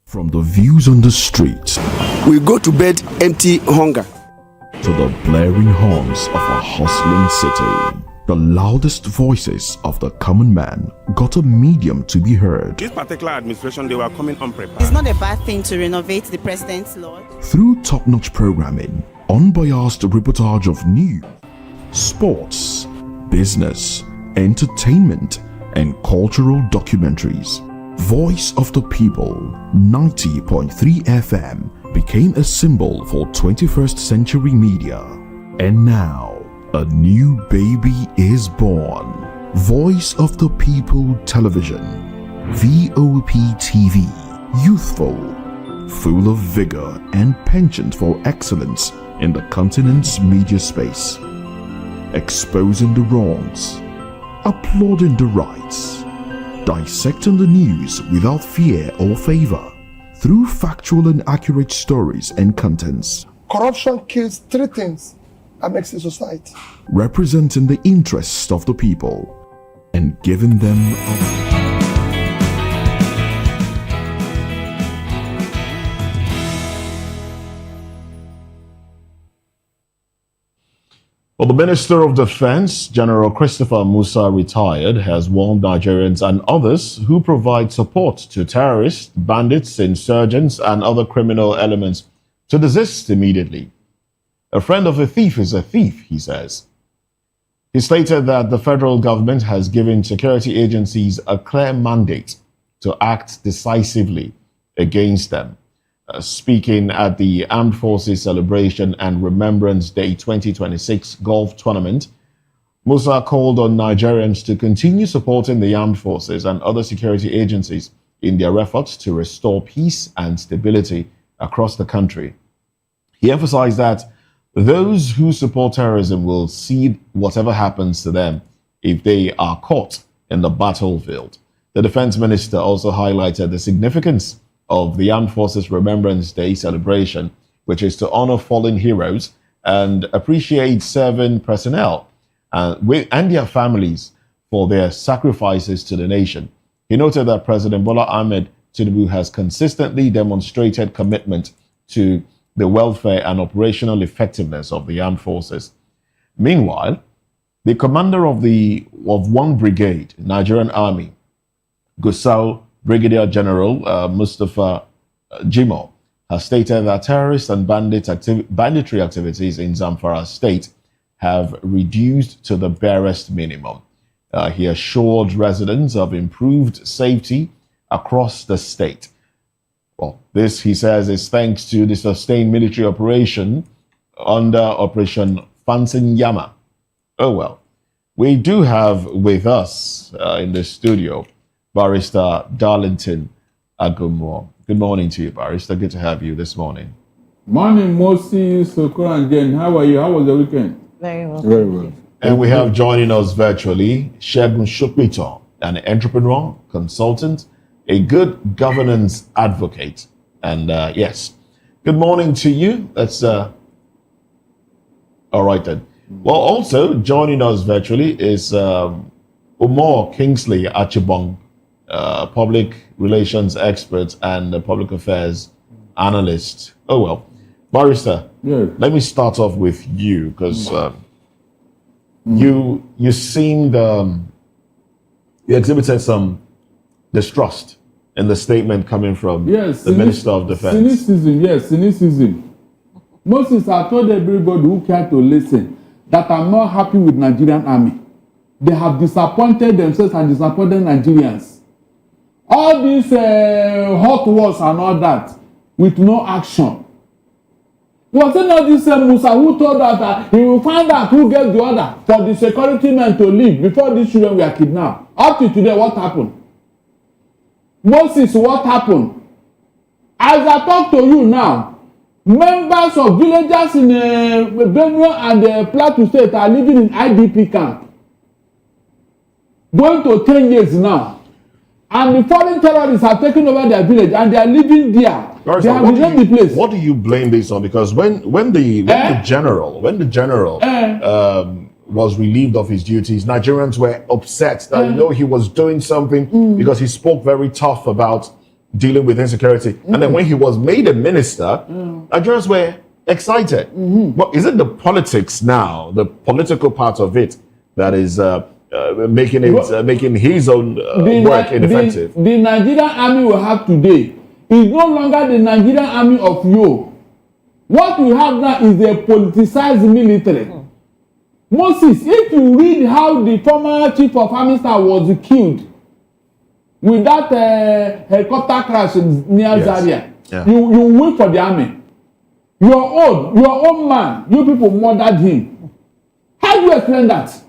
From the views on the street we go to bed empty hunger to the blaring horns of a hustling city, the loudest voices of the common man got a medium to be heard. This particular administration, they were coming unprepared. It's not a bad thing to renovate the president's lawn. Through top-notch programming, unbiased reportage of news, sports, business, entertainment, and cultural documentaries, Voice of the People 90.3 FM became a symbol for 21st century media. And now, a new baby is born. Voice of the People Television, VOP TV, youthful, full of vigor and penchant for excellence in the continent's media space, exposing the wrongs, applauding the rights, dissecting the news without fear or favor, through factual and accurate stories and contents. Corruption kills three things that makes a society. Representing the interests of the people and giving them a... Well, the Minister of Defense, General Christopher Musa, retired, has warned Nigerians and others who provide support to terrorists, bandits, insurgents, and other criminal elements to desist immediately. A friend of a thief is a thief, he says. He stated that the federal government has given security agencies a clear mandate to act decisively against them. Speaking at the Armed Forces Celebration and Remembrance Day 2026 golf tournament, Musa called on Nigerians to continue supporting the armed forces and other security agencies in their efforts to restore peace and stability across the country. He emphasized that those who support terrorism will see whatever happens to them if they are caught in the battlefield. The defense minister also highlighted the significance of the Armed Forces Remembrance Day celebration, which is to honor fallen heroes and appreciate serving personnel and their families for their sacrifices to the nation. He noted that President Bola Ahmed Tinubu has consistently demonstrated commitment to the welfare and operational effectiveness of the armed forces. Meanwhile, the commander of one brigade, Nigerian Army, Gusau Brigadier General Mustafa Jimo, has stated that terrorist and banditry activities in Zamfara state have reduced to the barest minimum. He assured residents of improved safety across the state. Well, this, he says, is thanks to the sustained military operation under Operation Fansin Yama. Oh well, we do have with us in the studio Barrister Darlington Agumo. Good morning to you, Barrister. Good to have you this morning. Morning, Mosi, Sokora, and Jen. How are you? How was the weekend? Very well. Very well. And we have joining us virtually Shegun Shukmito, an entrepreneur, consultant, a good governance advocate. And yes, good morning to you. That's all right then. Well, also joining us virtually is Umar Kingsley Achibong, public relations expert and public affairs analyst. Oh well, Barrister, yes. Let me start off with you because you seemed you exhibited some distrust in the statement coming from the Minister of Defense. Cynicism. Moses, I told everybody who cared to listen that I'm not happy with Nigerian army. They have disappointed themselves and disappointed Nigerians. All these hot wars and all that with no action. Was it not this Musa who told us that he will find out who gave the order for the security men to leave before these children were kidnapped? Up to today, what happened? Moses, what happened? As I talk to you now, members of villagers in Benue and Plateau State are living in IDP camp. going to 10 years now. And the foreign terrorists are taking over their village and they are living there. They have renamed the place. What do you blame this on? Because when the general was relieved of his duties, Nigerians were upset that he was doing something because he spoke very tough about dealing with insecurity. And then when he was made a minister, Nigerians were excited. But is it the politics now, the political part of it, that is making his own work ineffective? The Nigerian army we have today is no longer the Nigerian army of yore. What we have now is a politicized military. Moses, if you read how the former chief of army staff was killed with that helicopter crash near Zaria, you wait for the army. Your own man, you people murdered him. How do you explain that?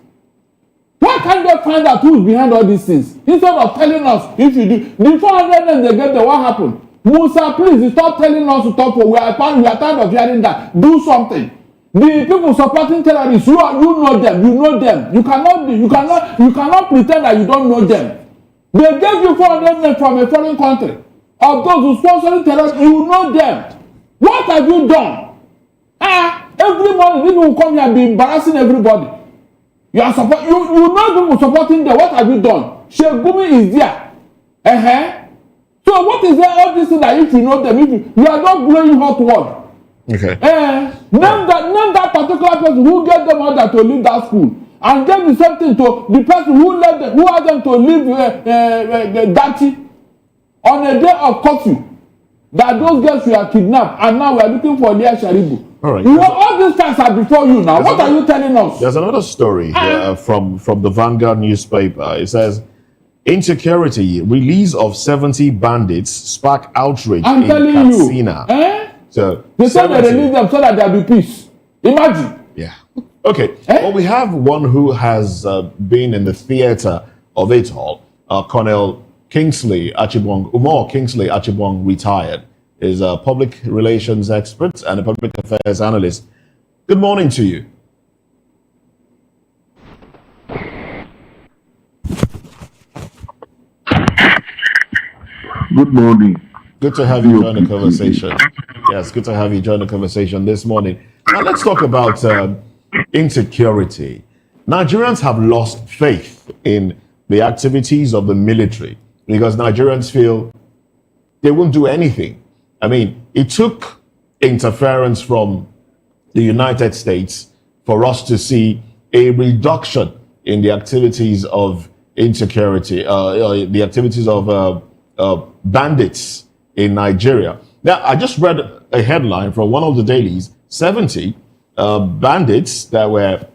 Why can't they find out who's behind all these things? Instead of telling us, if you do, the 400 names they get there, what happened? Musa, please stop telling us to talk for. We are tired of hearing that. Do something. The people supporting terrorists, you know them. You know them. You cannot pretend that you don't know them. They gave you 400 names from a foreign country. Of those who sponsoring terrorists, you know them. What have you done? Every morning people will come here and be embarrassing everybody. You know people supporting them. What have you done? Sheikh Gumi is there. So what is there all this thing that if you know them, if you are not blowing hot water? Okay. Name that particular person who gave them order to leave that school, and gave the same thing to the person who asked them to leave Dati on a day of curfew. That those girls were kidnapped, and now we are looking for Leah Sharibu. All right. All these facts are before you now. What are you telling us? There's another story here from the Vanguard newspaper. It says, insecurity, release of 70 bandits spark outrage in Katsina. So they said they release them so that there will be peace. Imagine. Yeah. Okay. Well, we have one who has been in the theater of it all. Colonel Kingsley Achibong, Umar Kingsley Achibong, retired, is a public relations expert and a public affairs analyst. Good morning to you. Good morning. Good to have you join the conversation. Yes, good to have you join the conversation this morning. Now let's talk about insecurity. Nigerians have lost faith in the activities of the military because Nigerians feel they won't do anything. I mean, it took interference from the United States for us to see a reduction in the activities of insecurity, the activities of bandits in Nigeria. Now, I just read a headline from one of the dailies, 70 bandits that were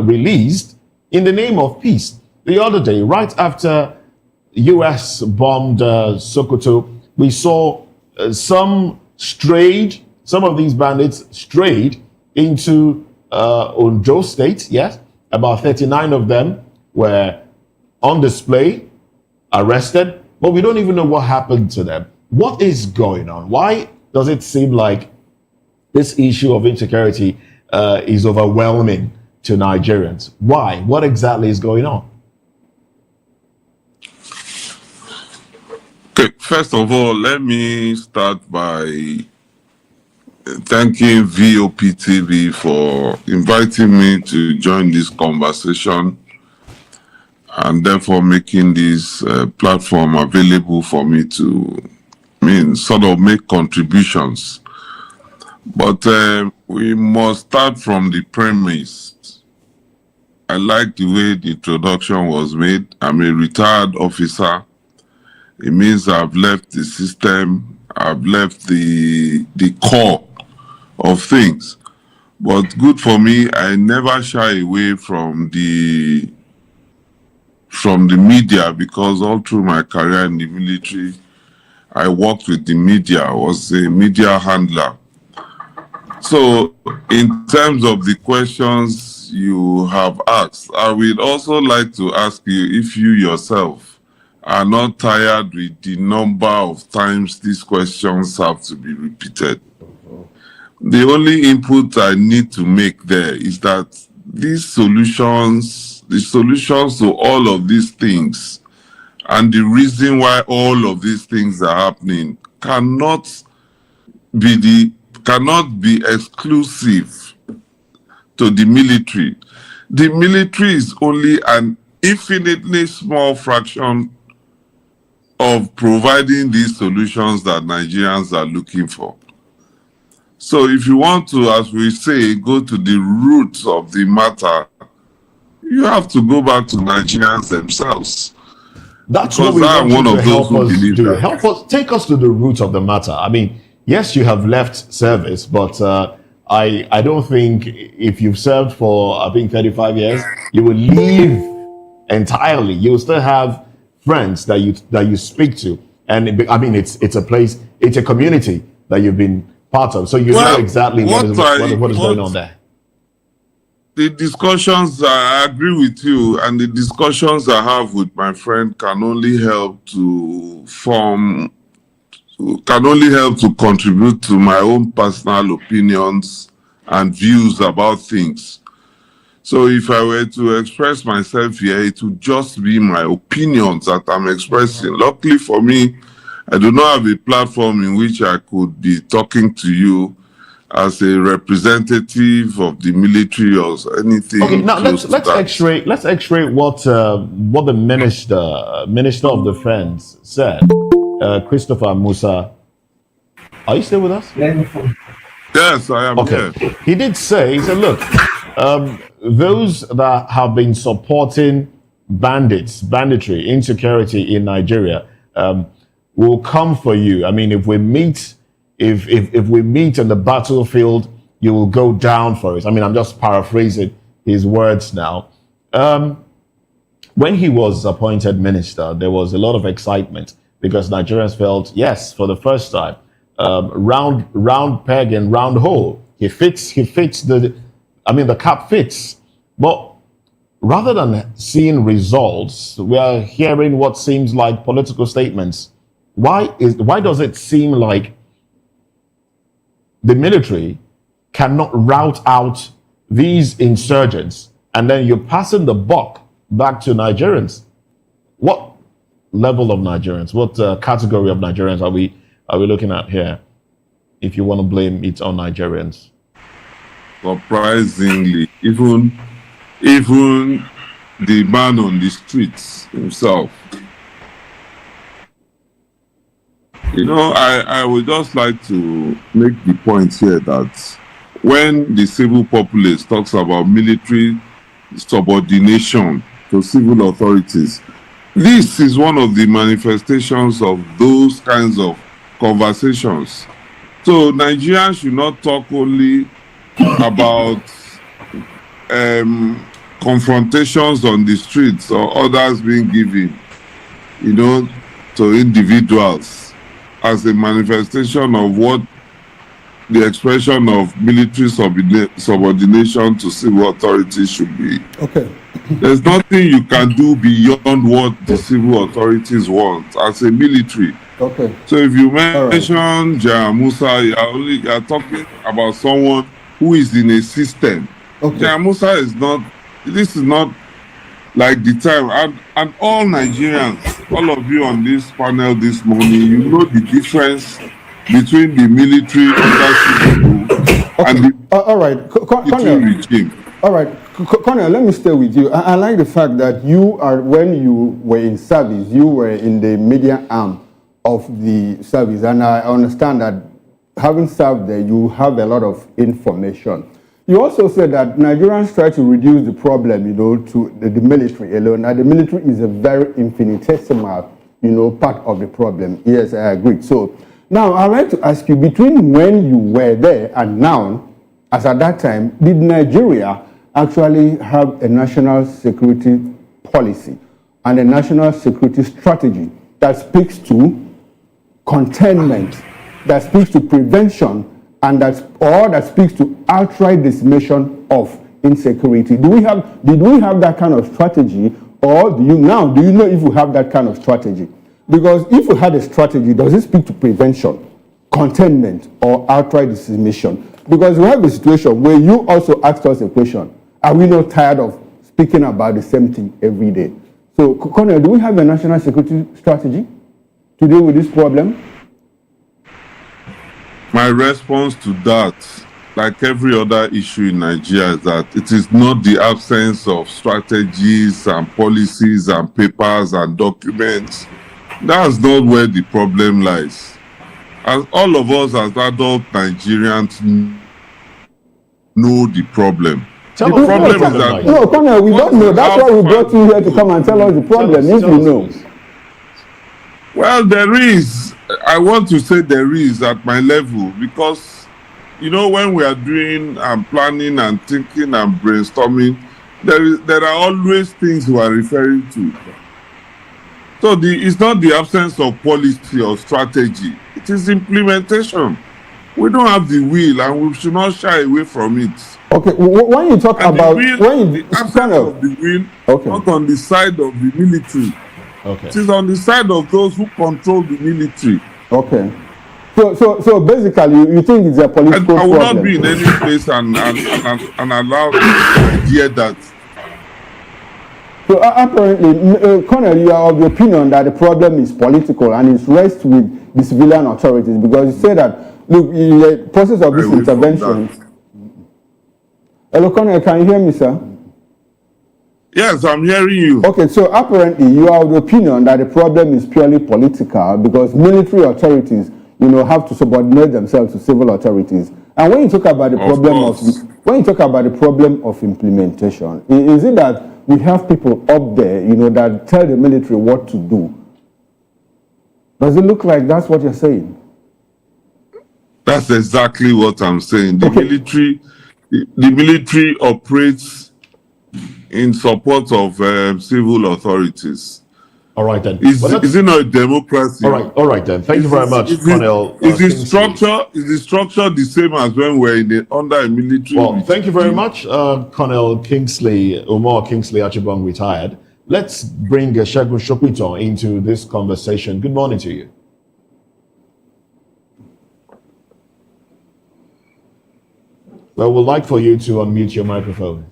released in the name of peace. The other day, right after US bombed Sokoto, we saw some of these bandits strayed into Ondo State, yes. About 39 of them were on display, arrested, but we don't even know what happened to them. What is going on? Why does it seem like this issue of insecurity is overwhelming to Nigerians? Why? What exactly is going on? Okay, first of all, let me start by thanking VOP TV for inviting me to join this conversation and therefore making this platform available for me to sort of make contributions. But we must start from the premise. I like the way the introduction was made. I'm a retired officer. It means I've left the system. I've left the core of things. But good for me, I never shy away from the media, because all through my career in the military, I worked with the media. I was a media handler. So in terms of the questions you have asked, I would also like to ask you if you yourself are not tired with the number of times these questions have to be repeated. The only input I need to make there is that these solutions the solutions to all of these things and the reason why all of these things are happening cannot be exclusive to the military. The military is only an infinitely small fraction of providing these solutions that Nigerians are looking for. So if you want to, as we say, go to the roots of the matter, you have to go back to Nigerians themselves. That's because what we I'm want one you of to those help who us believe do. that. Help us, take us to the roots of the matter. I mean, yes, you have left service, but I don't think if you've served for, I think, 35 years, you will leave entirely. You will still have friends that you speak to. And I mean, it's a place, it's a community that you've been part of. So you know exactly what is going on there. The discussions, I agree with you, and the discussions I have with my friend can only help to contribute to my own personal opinions and views about things. So if I were to express myself here, it would just be my opinions that I'm expressing. Luckily for me, I do not have a platform in which I could be talking to you as a representative of the military or anything. Okay, now let's X-ray what the Minister of Defense said. Christopher Musa. Are you still with us? Yes, I am. Okay. Here. He did say, he said, look, those that have been supporting banditry, insecurity in Nigeria, will come for you. I mean, if we meet in the battlefield, you will go down for it. I mean, I'm just paraphrasing his words now. When he was appointed minister, there was a lot of excitement because Nigerians felt, yes, for the first time, round peg and round hole. He fits the cap fits. But rather than seeing results, we are hearing what seems like political statements. Why does it seem like the military cannot rout out these insurgents and then you're passing the buck back to Nigerians? What level of Nigerians, what category of Nigerians are we looking at here, if you want to blame it on Nigerians? Surprisingly, even the man on the streets himself. You know, I would just like to make the point here that when the civil populace talks about military subordination to civil authorities, this is one of the manifestations of those kinds of conversations. So Nigerians should not talk only about confrontations on the streets or orders being given, you know, to individuals as a manifestation of what the expression of military subordination to civil authorities should be. Okay. There's nothing you can do beyond what the civil authorities want as a military. Okay. So if you mention Jaya Musa, you are talking about someone who is in a system. Okay. Jaya Musa is not, this is not like the time, and all Nigerians, all of you on this panel this morning, you know the difference between the military and the all right, military regime. All right, Colonel, let me stay with you. I like the fact that when you were in service, you were in the media arm of the service, and I understand that having served there, you have a lot of information. You also said that Nigerians try to reduce the problem, you know, to the military alone. Now, the military is a very infinitesimal, you know, part of the problem. Yes, I agree. So now I'd like to ask you, between when you were there and now, as at that time, did Nigeria actually have a national security policy and a national security strategy that speaks to containment, that speaks to prevention, and that speaks to outright dismissal of insecurity? Did we have that kind of strategy, or do you know if we have that kind of strategy? Because if we had a strategy, does it speak to prevention, containment, or outright dismissal? Because we have a situation where you also asked us a question: are we not tired of speaking about the same thing every day. So, Colonel, do we have a national security strategy to deal with this problem? My response to that, like every other issue in Nigeria, is that it is not the absence of strategies and policies and papers and documents. That's not where the problem lies. As all of us as adult Nigerians know the problem. The problem is that... No, Colonel, we don't know. That's why we brought you here to come and tell us the problem, if you know. Well, there is. I want to say there is at my level, because, you know, when we are doing and planning and thinking and brainstorming, there are always things we are referring to. So it's not the absence of policy or strategy. It is implementation. We don't have the will, and we should not shy away from it. Okay, when you talk about... the absence of the will, okay, not on the side of the military. Okay. It is on the side of those who control the military. Okay. So basically, you think it's a political problem? I will not be in any place and allow the idea that... So apparently, Colonel, you are of the opinion that the problem is political and it rests with the civilian authorities, because you say that, look, in the process of this intervention... Hello, Colonel, can you hear me, sir? Yes, I'm hearing you. Okay, so apparently you are of the opinion that the problem is purely political, because military authorities, you know, have to subordinate themselves to civil authorities. And when you talk about the problem of implementation, is it that we have people up there, you know, that tell the military what to do? Does it look like that's what you're saying? That's exactly what I'm saying. The military operates in support of civil authorities. All right then. Is it not a democracy? All right then. Thank you very much, Colonel. Is the structure the same as when we're under a military? Well, thank you very much, Colonel Kingsley, Umar Kingsley Achibong, retired. Let's bring Segun Shopito into this conversation. Good morning to you. Well, we'd like for you to unmute your microphone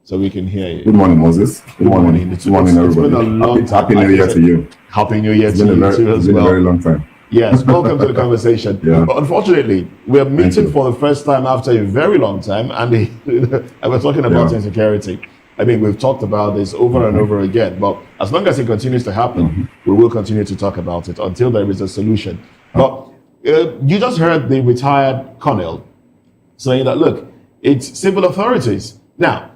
so we can hear you. Good morning, Moses. Good morning. Good morning, everybody. It's been a long time. Happy New Year to you. Happy New Year to you too as well. It's been a very long time. Yes, welcome to the conversation. Yeah. But unfortunately, we're meeting for the first time after a very long time, and we're talking about insecurity. I mean, we've talked about this over and over again, but as long as it continues to happen, we will continue to talk about it until there is a solution. But you just heard the retired colonel saying that, look, it's civil authorities. Now,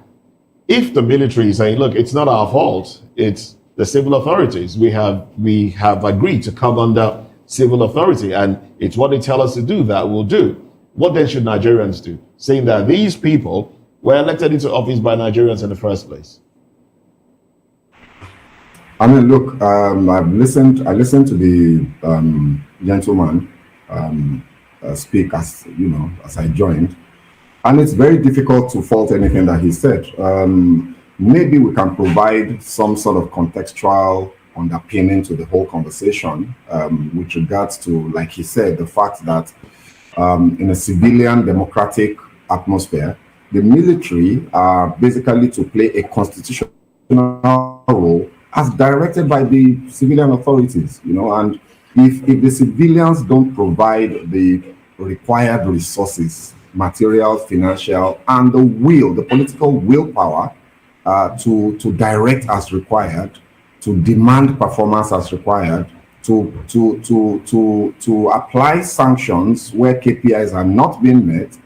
if the military is saying, look, it's not our fault, it's the civil authorities, we have agreed to come under civil authority, and it's what they tell us to do that we'll do. What then should Nigerians do? Saying that these people were elected into office by Nigerians in the first place. I mean, look, I listened to the gentleman speak as I joined, and it's very difficult to fault anything that he said. Maybe we can provide some sort of contextual underpinning to the whole conversation with regards to, like he said, the fact that in a civilian democratic atmosphere, the military are basically to play a constitutional role as directed by the civilian authorities, and if the civilians don't provide the required resources, material, financial, and the political willpower to direct as required, to demand performance as required, to apply sanctions where KPIs are not being met,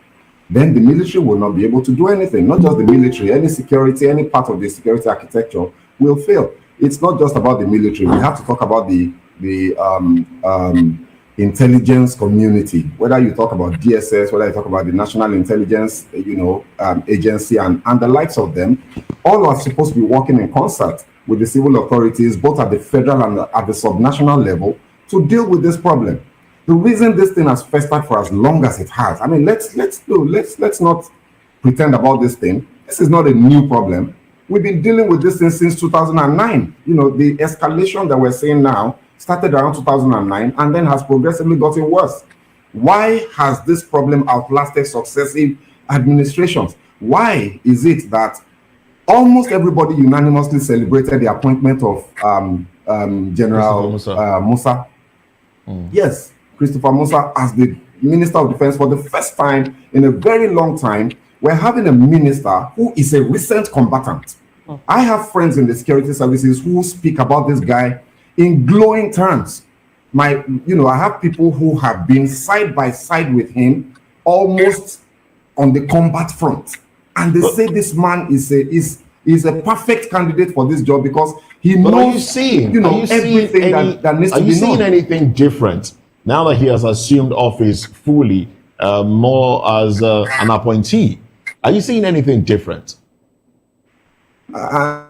then the military will not be able to do anything. Not just the military, any security, any part of the security architecture will fail. It's not just about the military. We have to talk about the intelligence community, whether you talk about DSS, whether you talk about the National Intelligence Agency and the likes of them. All are supposed to be working in concert with the civil authorities, both at the federal and at the subnational level, to deal with this problem. The reason this thing has festered for as long as it has, I mean, let's not pretend about this thing. This is not a new problem. We've been dealing with this thing since 2009. The escalation that we're seeing now started around 2009 and then has progressively gotten worse. Why has this problem outlasted successive administrations? Why is it that almost everybody unanimously celebrated the appointment of General Musa. Yes, Christopher Musa as the Minister of Defense for the first time in a very long time. We're having a minister who is a recent combatant. I have friends in the security services who speak about this guy in glowing terms. I have people who have been side by side with him, almost on the combat front, and they say this man is a perfect candidate for this job because he knows, everything that needs to be known. Are you seeing anything different now that he has assumed office fully, more as an appointee? Are you seeing anything different? And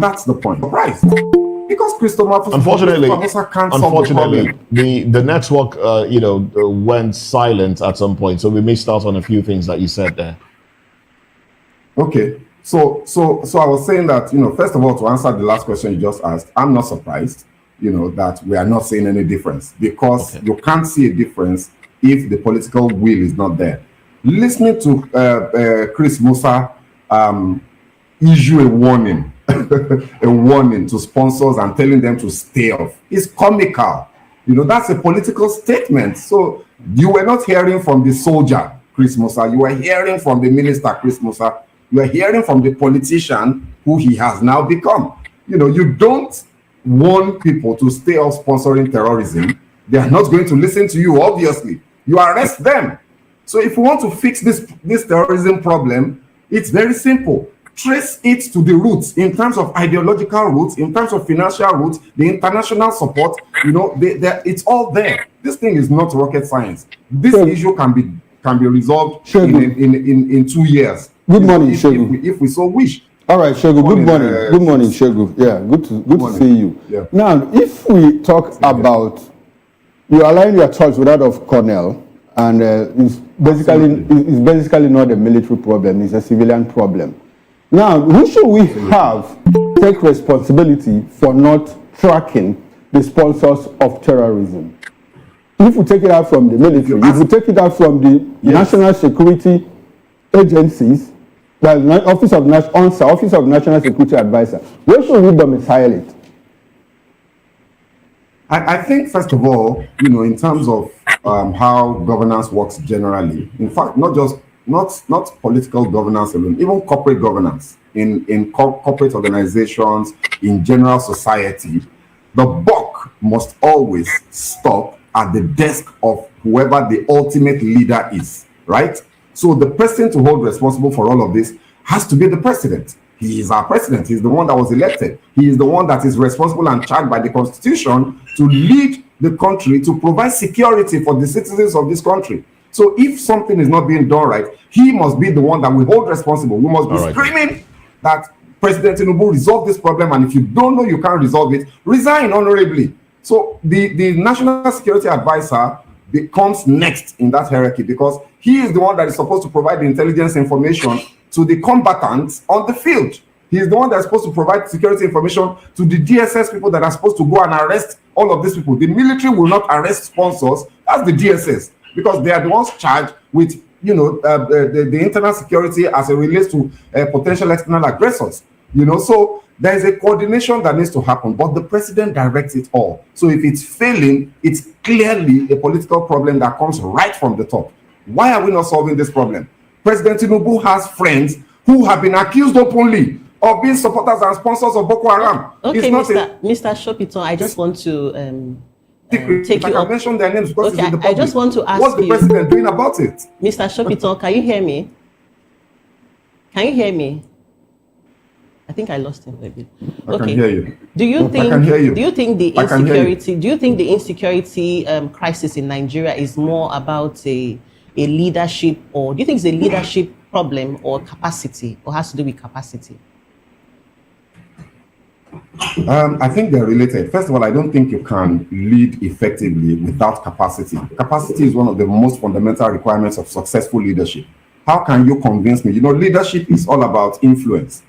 that's the point. Right. Because Christopher unfortunately, can't solve the problem. the network, went silent at some point, so we missed out on a few things that you said there. Okay, so I was saying that, first of all, to answer the last question you just asked, I'm not surprised, that we are not seeing any difference, because you can't see a difference if the political will is not there. Listening to Chris Musa issue a warning. A warning to sponsors and telling them to stay off. It's comical. That's a political statement. So you were not hearing from the soldier, Chris Musa. You were hearing from the minister, Chris Musa. You are hearing from the politician who he has now become. You don't warn people to stay off sponsoring terrorism. They are not going to listen to you, obviously. You arrest them. So if we want to fix this terrorism problem, it's very simple. Trace it to the roots in terms of ideological roots, in terms of financial roots, the international support. It's all there. This thing is not rocket science. This issue can be resolved in 2 years. Good morning, Shegu. If we so wish. All right, Shegu. Good morning. Good morning, Shegu. Yeah, good to see you. Yeah. Now, if we talk about you align your choice with that of Cornell, and it's basically not a military problem; it's a civilian problem. Now, who should we have take responsibility for not tracking the sponsors of terrorism? If we take it out from the military, if we take it out from the national security agencies, the Office of National Security Advisor, where should we domicile it? I think, first of all, in terms of how governance works generally, in fact, not political governance alone, even corporate governance in corporate organizations, in general society, the buck must always stop at the desk of whoever the ultimate leader is, right? So the person to hold responsible for all of this has to be the president. He is our president. He's the one that was elected. He is the one that is responsible and charged by the Constitution to lead the country, to provide security for the citizens of this country. So if something is not being done right, he must be the one that we hold responsible. We must be screaming that President Tinubu resolve this problem, and if you don't know you can't resolve it, resign honorably. So the National Security Advisor becomes next in that hierarchy, because he is the one that is supposed to provide the intelligence information to the combatants on the field. He is the one that is supposed to provide security information to the DSS people that are supposed to go and arrest all of these people. The military will not arrest sponsors. That's the DSS, because they are the ones charged with the internal security as it relates to potential external aggressors. So there is a coordination that needs to happen, but the president directs it all. So if it's failing, it's clearly a political problem that comes right from the top. Why are we not solving this problem? President Tinubu has friends who have been accused openly of being supporters and sponsors of Boko Haram. Okay, Mr. Shopiton, I just want to take you up. Mention their names because it's in the public. I just want to ask what's the president doing about it? Mr. Shopiton, can you hear me? Can you hear me? I think I lost him a bit. I can hear you. Do you think? I can hear you. Do you think the insecurity? Do you think the insecurity crisis in Nigeria is more about a leadership, or do you think it's a leadership problem or capacity, or has to do with capacity? I think they're related. First of all, I don't think you can lead effectively without capacity. Capacity is one of the most fundamental requirements of successful leadership. How can you convince me? Leadership is all about influence.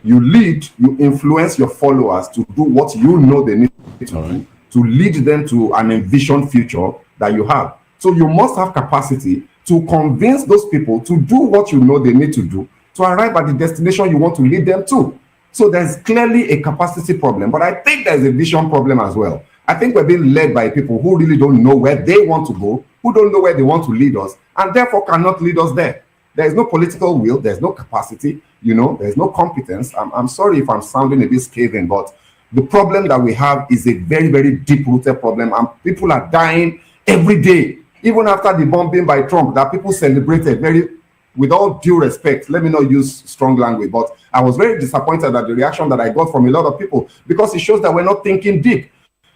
You lead, you influence your followers to do what you know they need to do, to lead them to an envisioned future that you have. So you must have capacity to convince those people to do what you know they need to do to arrive at the destination you want to lead them to. So there's clearly a capacity problem, but I think there's a vision problem as well. I think we're being led by people who really don't know where they want to go, who don't know where they want to lead us, and therefore cannot lead us there. There is no political will, there's no capacity, there's no competence. I'm sorry if I'm sounding a bit scathing, but the problem that we have is a very, very deep-rooted problem, and people are dying every day. Even after the bombing by Trump, that people celebrated with all due respect, let me not use strong language, but I was very disappointed at the reaction that I got from a lot of people, because it shows that we're not thinking deep.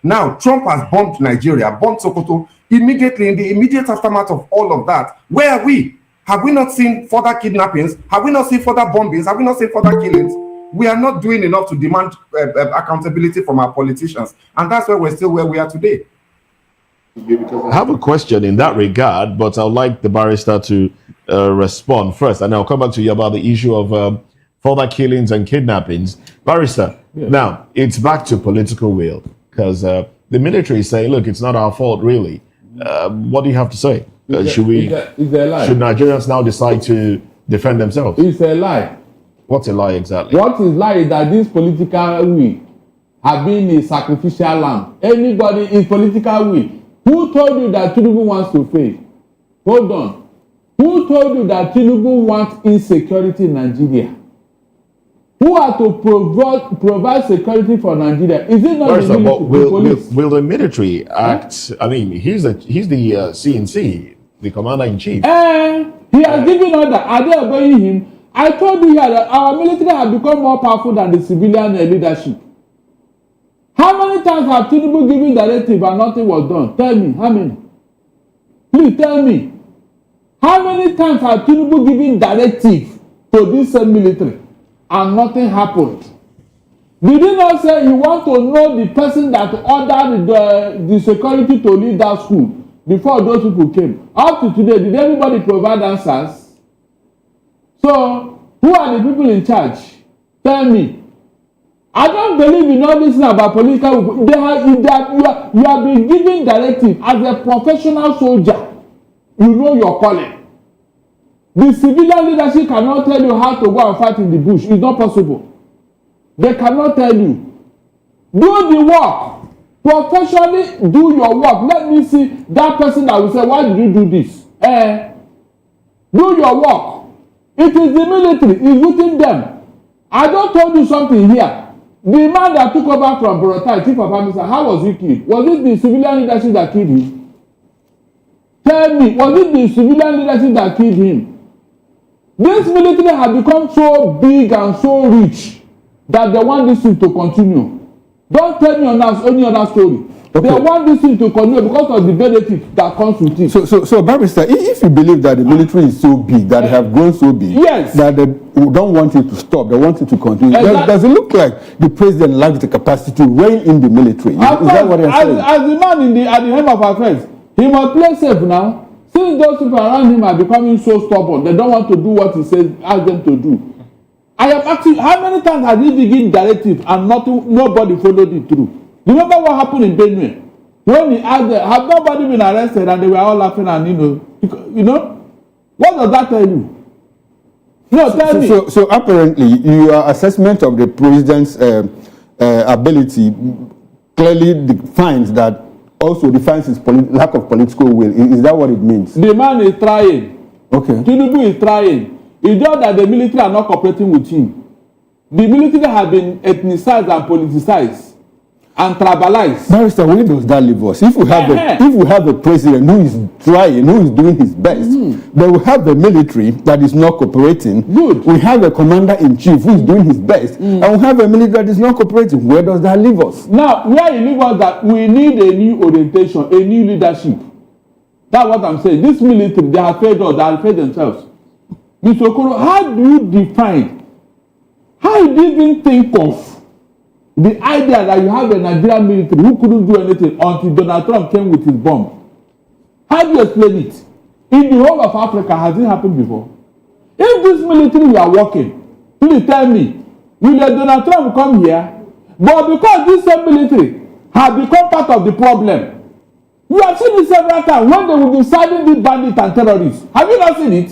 Now, Trump has bombed Nigeria, bombed Sokoto. Immediately, in the immediate aftermath of all of that, where are we? Have we not seen further kidnappings? Have we not seen further bombings? Have we not seen further killings? We are not doing enough to demand accountability from our politicians. And that's why we're still where we are today. I have a question in that regard, but I'd like the barrister to respond first, and I'll come back to you about the issue of further killings and kidnappings. Barrister, now it's back to political will, because the military is saying, look, it's not our fault, really. What do you have to say? Should Nigerians now decide to defend themselves? It's a lie. What's a lie exactly? What is lie is that this political will have been a sacrificial lamb. Anybody in political will. Who told you that Tinubu wants to fail? Hold on. Who told you that Tinubu wants insecurity in Nigeria? Who are to provide security for Nigeria? Is it not the military? Will the military act? I mean, he's the CNC, the commander-in-chief. He has given order. Are they obeying him? I told you here that our military have become more powerful than the civilian leadership. How many times have Tinubu given directive and nothing was done? Tell me, how many? Please tell me. How many times have Tinubu given directive to this same military and nothing happened? Did he not say he want to know the person that ordered the security to leave that school before those people came? Up to today, did everybody provide answers? So, who are the people in charge? Tell me. I don't believe in all this about political. You have been given directive as a professional soldier. You know your calling. The civilian leadership cannot tell you how to go and fight in the bush. It's not possible. They cannot tell you. Do the work. Professionally do your work. Let me see that person that will say, why did you do this? Do your work. It is the military. It's within them. I just told you something here. The man that took over from Borotai, Chief of Army, how was he killed? Was it the civilian leadership that killed him? Tell me, was it the civilian leadership that killed him? This military has become so big and so rich that they want this thing to continue. Don't tell me any other story. Okay. They want this thing to continue because of the benefit that comes with it. So Barrister, if you believe that the military is so big, that they have grown so big, yes, that they don't want it to stop, they want it to continue, does it look like the president lacks the capacity to rein in the military? Is that what you're saying? As the man at the helm of affairs, he must play safe now. Since those people around him are becoming so stubborn, they don't want to do what he says, ask them to do. I am asking, how many times has he given directive and nobody followed it through? Remember what happened in Benue? When he asked them, have nobody been arrested, and they were all laughing and what does that tell you? No, tell me. So apparently, your assessment of the president's ability clearly defines his lack of political will. Is that what it means? The man is trying. Okay. Tinubu is trying. It's just that the military are not cooperating with him. The military have been ethnicized and politicized and tribalized. Barrister, where does that leave us? If we have a president who is trying, who is doing his best, then we have the military that is not cooperating. Good. We have a commander-in-chief who is doing his best, and we have a military that is not cooperating. Where does that leave us? Now, where it leaves us that we need a new orientation, a new leadership. That's what I'm saying. This military, they have failed us, they have failed themselves. Mr. Okoro, how do you define, how do you even think of the idea that you have a Nigerian military who couldn't do anything until Donald Trump came with his bomb? How do you explain it? In the whole of Africa, has it happened before? If this military were working, please tell me, will Donald Trump come here? But because this same military has become part of the problem, You have seen it several times when they will be siding the bandits and terrorists. Have you not seen it?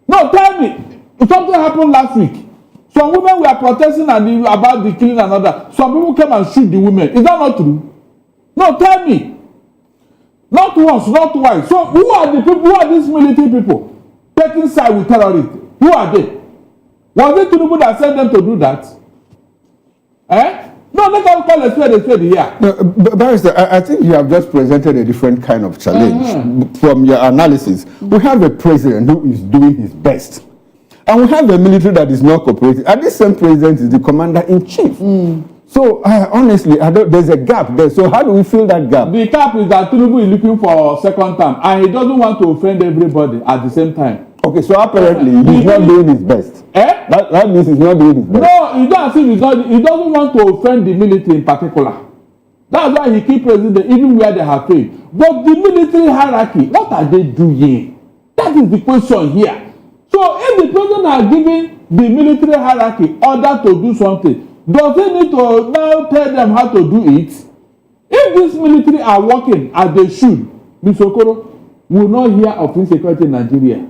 No, tell me. Something happened last week. Some women were protesting about the killing and all that. Some people came and shoot the women. Is that not true? No, tell me. Not once, not twice. So who are the people? Who are these military people taking side with terrorists? Who are they? Was it Tinubu that sent them to do that? Eh? No, let us call a spade here. No, Barrister, I think you have just presented a different kind of challenge from your analysis. We have a president who is doing his best. And we have a military that is not cooperating. And this same president is the commander-in-chief. So, honestly, there's a gap there. So, how do we fill that gap? The gap is that Tinubu is looking for a second term. And he doesn't want to offend everybody at the same time. Okay, so apparently he's not doing his best. That means he's not doing his best. No, he doesn't want to offend the military in particular. That's why he keeps praising them even where they have failed. But the military hierarchy, what are they doing? That is the question here. So if the president has given the military hierarchy order to do something, does he need to now tell them how to do it? If this military are working as they should, Ms. Okoro will not hear of insecurity in Nigeria.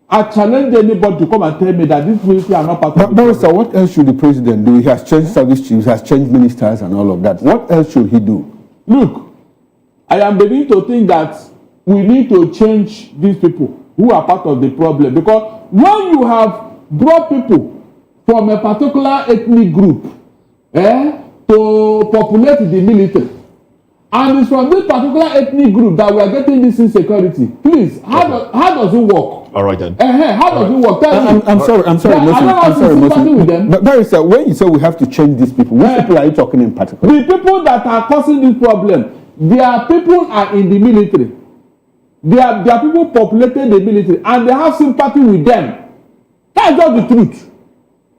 I challenge anybody to come and tell me that this military are not part of But sir, what else should the president do? He has changed service chiefs, has changed ministers and all of that. What else should he do? Look, I am beginning to think that we need to change these people who are part of the problem, because when you have brought people from a particular ethnic group to populate the military, and it's from this particular ethnic group that we are getting this insecurity, please, how does it work? All right then. How does it work? I'm sorry, Moses. But Barrister, when you say we have to change these people, which people are you talking in particular? The people that are causing this problem, their people are in the military. Their people populated the military and they have sympathy with them. That's just the truth.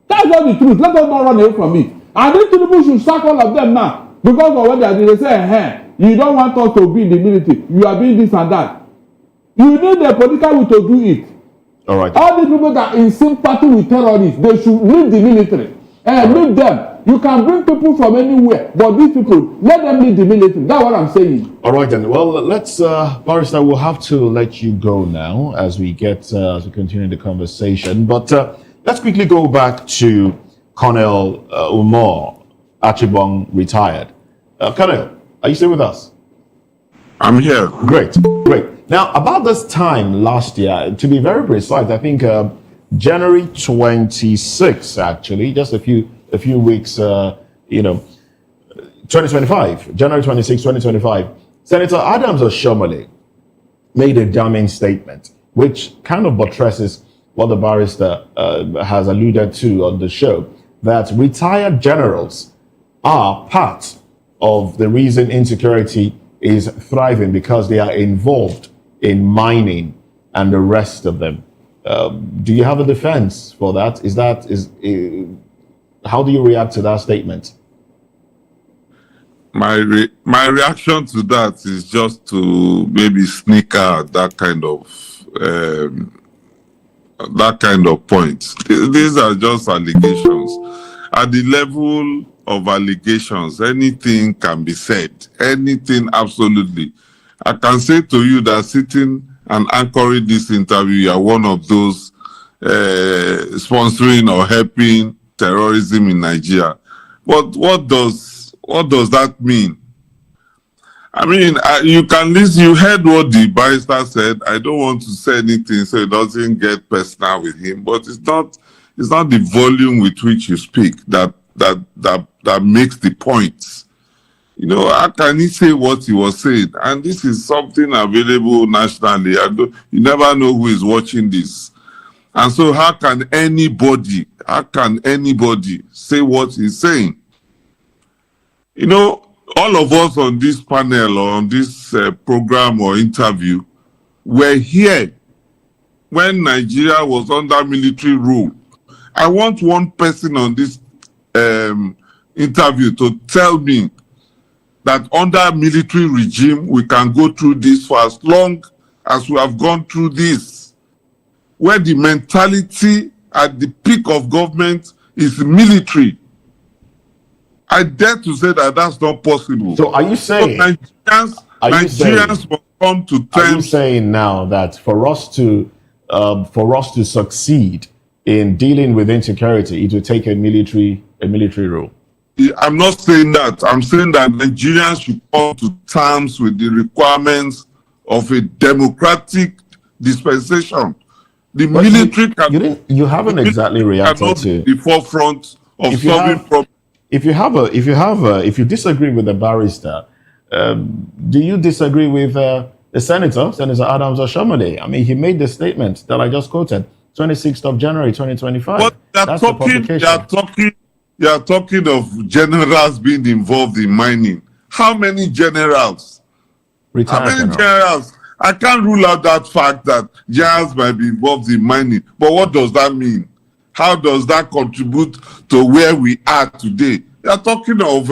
That's just the truth. Let us not run away from it. And these people should sack all of them now. Because of what they are doing. They say, you don't want us to be in the military. You are doing this and that. You need the political will to do it. All right. All these people that are in sympathy with terrorists, they should leave the military. Leave them. You can bring people from anywhere, but these people, let them leave the military. That's what I'm saying. All right then. Well, let's, Barrister, we'll have to let you go now as we continue the conversation. But let's quickly go back to Colonel Umar Achibong, retired. Colonel, are you still with us? I'm here. Great. Now, about this time last year, to be very precise, I think January 26, actually, just a few weeks, 2025, January 26, 2025, Senator Adams Oshiomhole made a damning statement, which kind of buttresses what the barrister has alluded to on the show, that retired generals are part of the reason insecurity is thriving, because they are involved in mining and the rest of them. Do you have a defense for that? How do you react to that statement? My reaction to that is just to maybe sneak out that kind of points. These are just allegations. At the level of allegations, anything can be said. Anything, absolutely. I can say to you that sitting and anchoring this interview, you are one of those sponsoring or helping terrorism in Nigeria. But what does that mean? I mean, you can listen. You heard what the barrister said. I don't want to say anything so it doesn't get personal with him. But it's not the volume with which you speak that makes the points. You know, how can he say what he was saying? And this is something available nationally. You never know who is watching this. And so how can anybody say what he's saying? You know, all of us on this panel or on this program or interview were here when Nigeria was under military rule. I want one person on this interview to tell me that under military regime, we can go through this for as long as we have gone through this, where the mentality at the peak of government is military. I dare to say that that's not possible. So are you saying? So Nigerians Nigerians must come to terms. Are you saying now that for us to succeed in dealing with insecurity, it will take a military rule? I'm not saying that. I'm saying that Nigerians should come to terms with the requirements of a democratic dispensation. The military you haven't exactly reacted to the forefront of solving problems. If you disagree with the barrister, do you disagree with the Senator Adams Oshomole? I mean, he made the statement that I just quoted, 26th of January, 2025. But you are talking of generals being involved in mining. How many generals? Generals? I can't rule out that fact that generals might be involved in mining. But what does that mean? How does that contribute to where we are today? You are talking of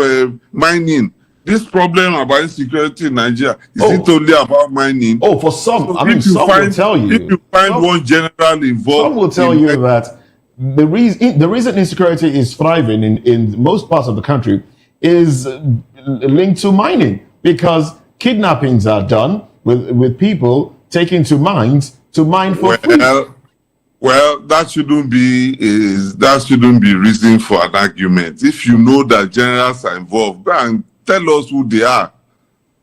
mining. This problem about insecurity in Nigeria, is it only about mining? Oh, for some. So some will tell you. If you find one general involved. Some will tell you that the reason insecurity is thriving in most parts of the country is linked to mining, because kidnappings are done with people taken to mines to mine for food. Well, that shouldn't be reason for an argument. If you know that generals are involved, then tell us who they are.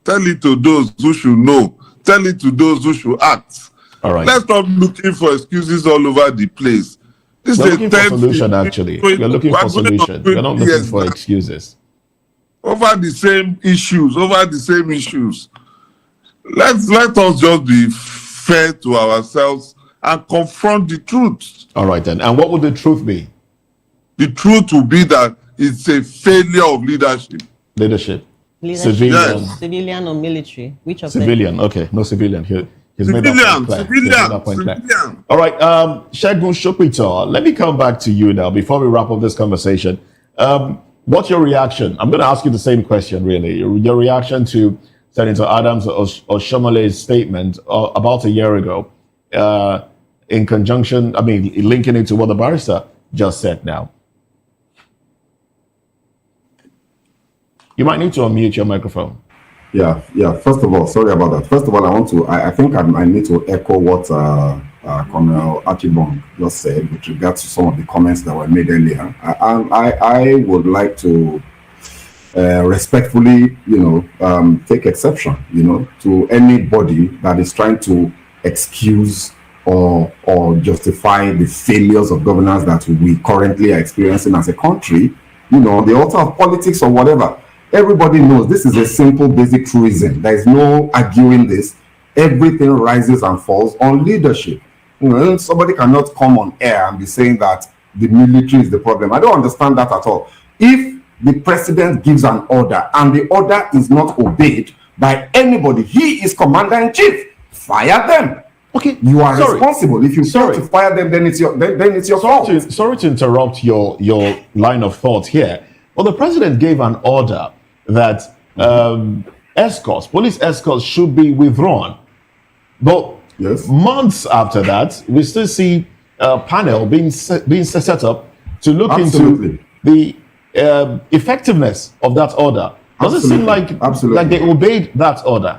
Tell it to those who should know. Tell it to those who should act. All right. Let's stop looking for excuses all over the place. We're looking for solution, actually. We're looking for solution. We're not looking for excuses. Over the same issues. Let us just be fair to ourselves and confront the truth. All right, then. And what would the truth be? The truth will be that it's a failure of leadership. Civilian. Civilian or military? Which of civilian. them? Okay, no civilian here. Civilian. All right, Segun Sokrito, let me come back to you now before we wrap up this conversation. What's your reaction? I'm going to ask you the same question, really. Your reaction to Senator Adams Oshomole's statement about a year ago, in conjunction, linking it to what the barrister just said now. You might need to unmute your microphone. Yeah. First of all, sorry about that. First of all, I think I need to echo what Colonel Achibong just said with regard to some of the comments that were made earlier. I would like to respectfully, take exception, to anybody that is trying to excuse or justify the failures of governance that we currently are experiencing as a country, the altar of politics or whatever. Everybody knows this is a simple, basic truism. There is no arguing this. Everything rises and falls on leadership. Somebody cannot come on air and be saying that the military is the problem. I don't understand that at all. If the president gives an order and the order is not obeyed by anybody, he is commander-in-chief. Fire them. Okay, you are responsible. If you fail to fire them, then it's your fault. Sorry to interrupt your line of thought here. Well, the president gave an order that police escorts should be withdrawn. But months after that, we still see a panel being set up to look into the effectiveness of that order. Does it seem like they obeyed that order?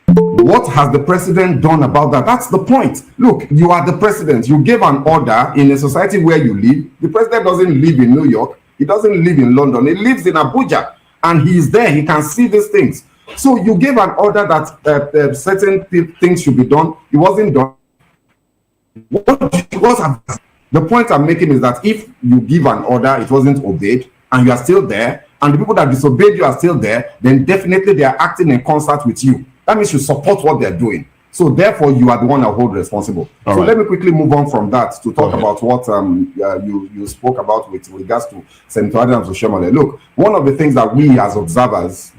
What has the president done about that? That's the point. Look, you are the president. You gave an order in a society where you live. The president doesn't live in New York. He doesn't live in London. He lives in Abuja. And he's there. He can see these things. So you gave an order that certain things should be done. It wasn't done. The point I'm making is that if you give an order, it wasn't obeyed, and you are still there, and the people that disobeyed you are still there, then definitely they are acting in concert with you. That means you support what they're doing. So therefore, you are the one that hold responsible. Let me quickly move on from that to talk about what you spoke about with regards to Senator Adams Oshomole. Look, one of the things that we as observers,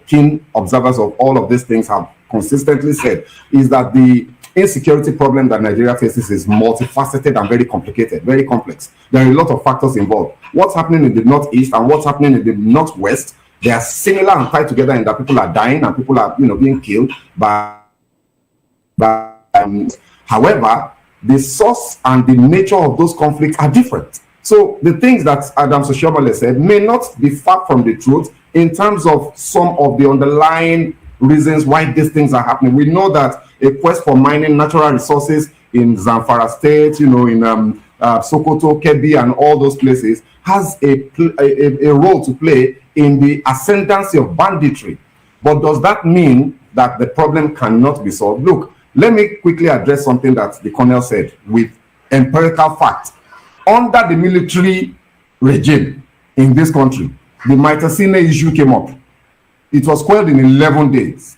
keen observers of all of these things have consistently said is that the insecurity problem that Nigeria faces is multifaceted and very complicated, very complex. There are a lot of factors involved. What's happening in the northeast and what's happening in the northwest, they are similar and tied together in that people are dying and people are, being killed however, the source and the nature of those conflicts are different. So the things that Adams Oshomole said may not be far from the truth in terms of some of the underlying reasons why these things are happening. We know that a quest for mining natural resources in Zamfara State, in Sokoto, Kebbi, and all those places has a role to play in the ascendancy of banditry. But does that mean that the problem cannot be solved? Look, let me quickly address something that the colonel said with empirical fact. Under the military regime in this country, the Maitasine issue came up. It was quelled in 11 days.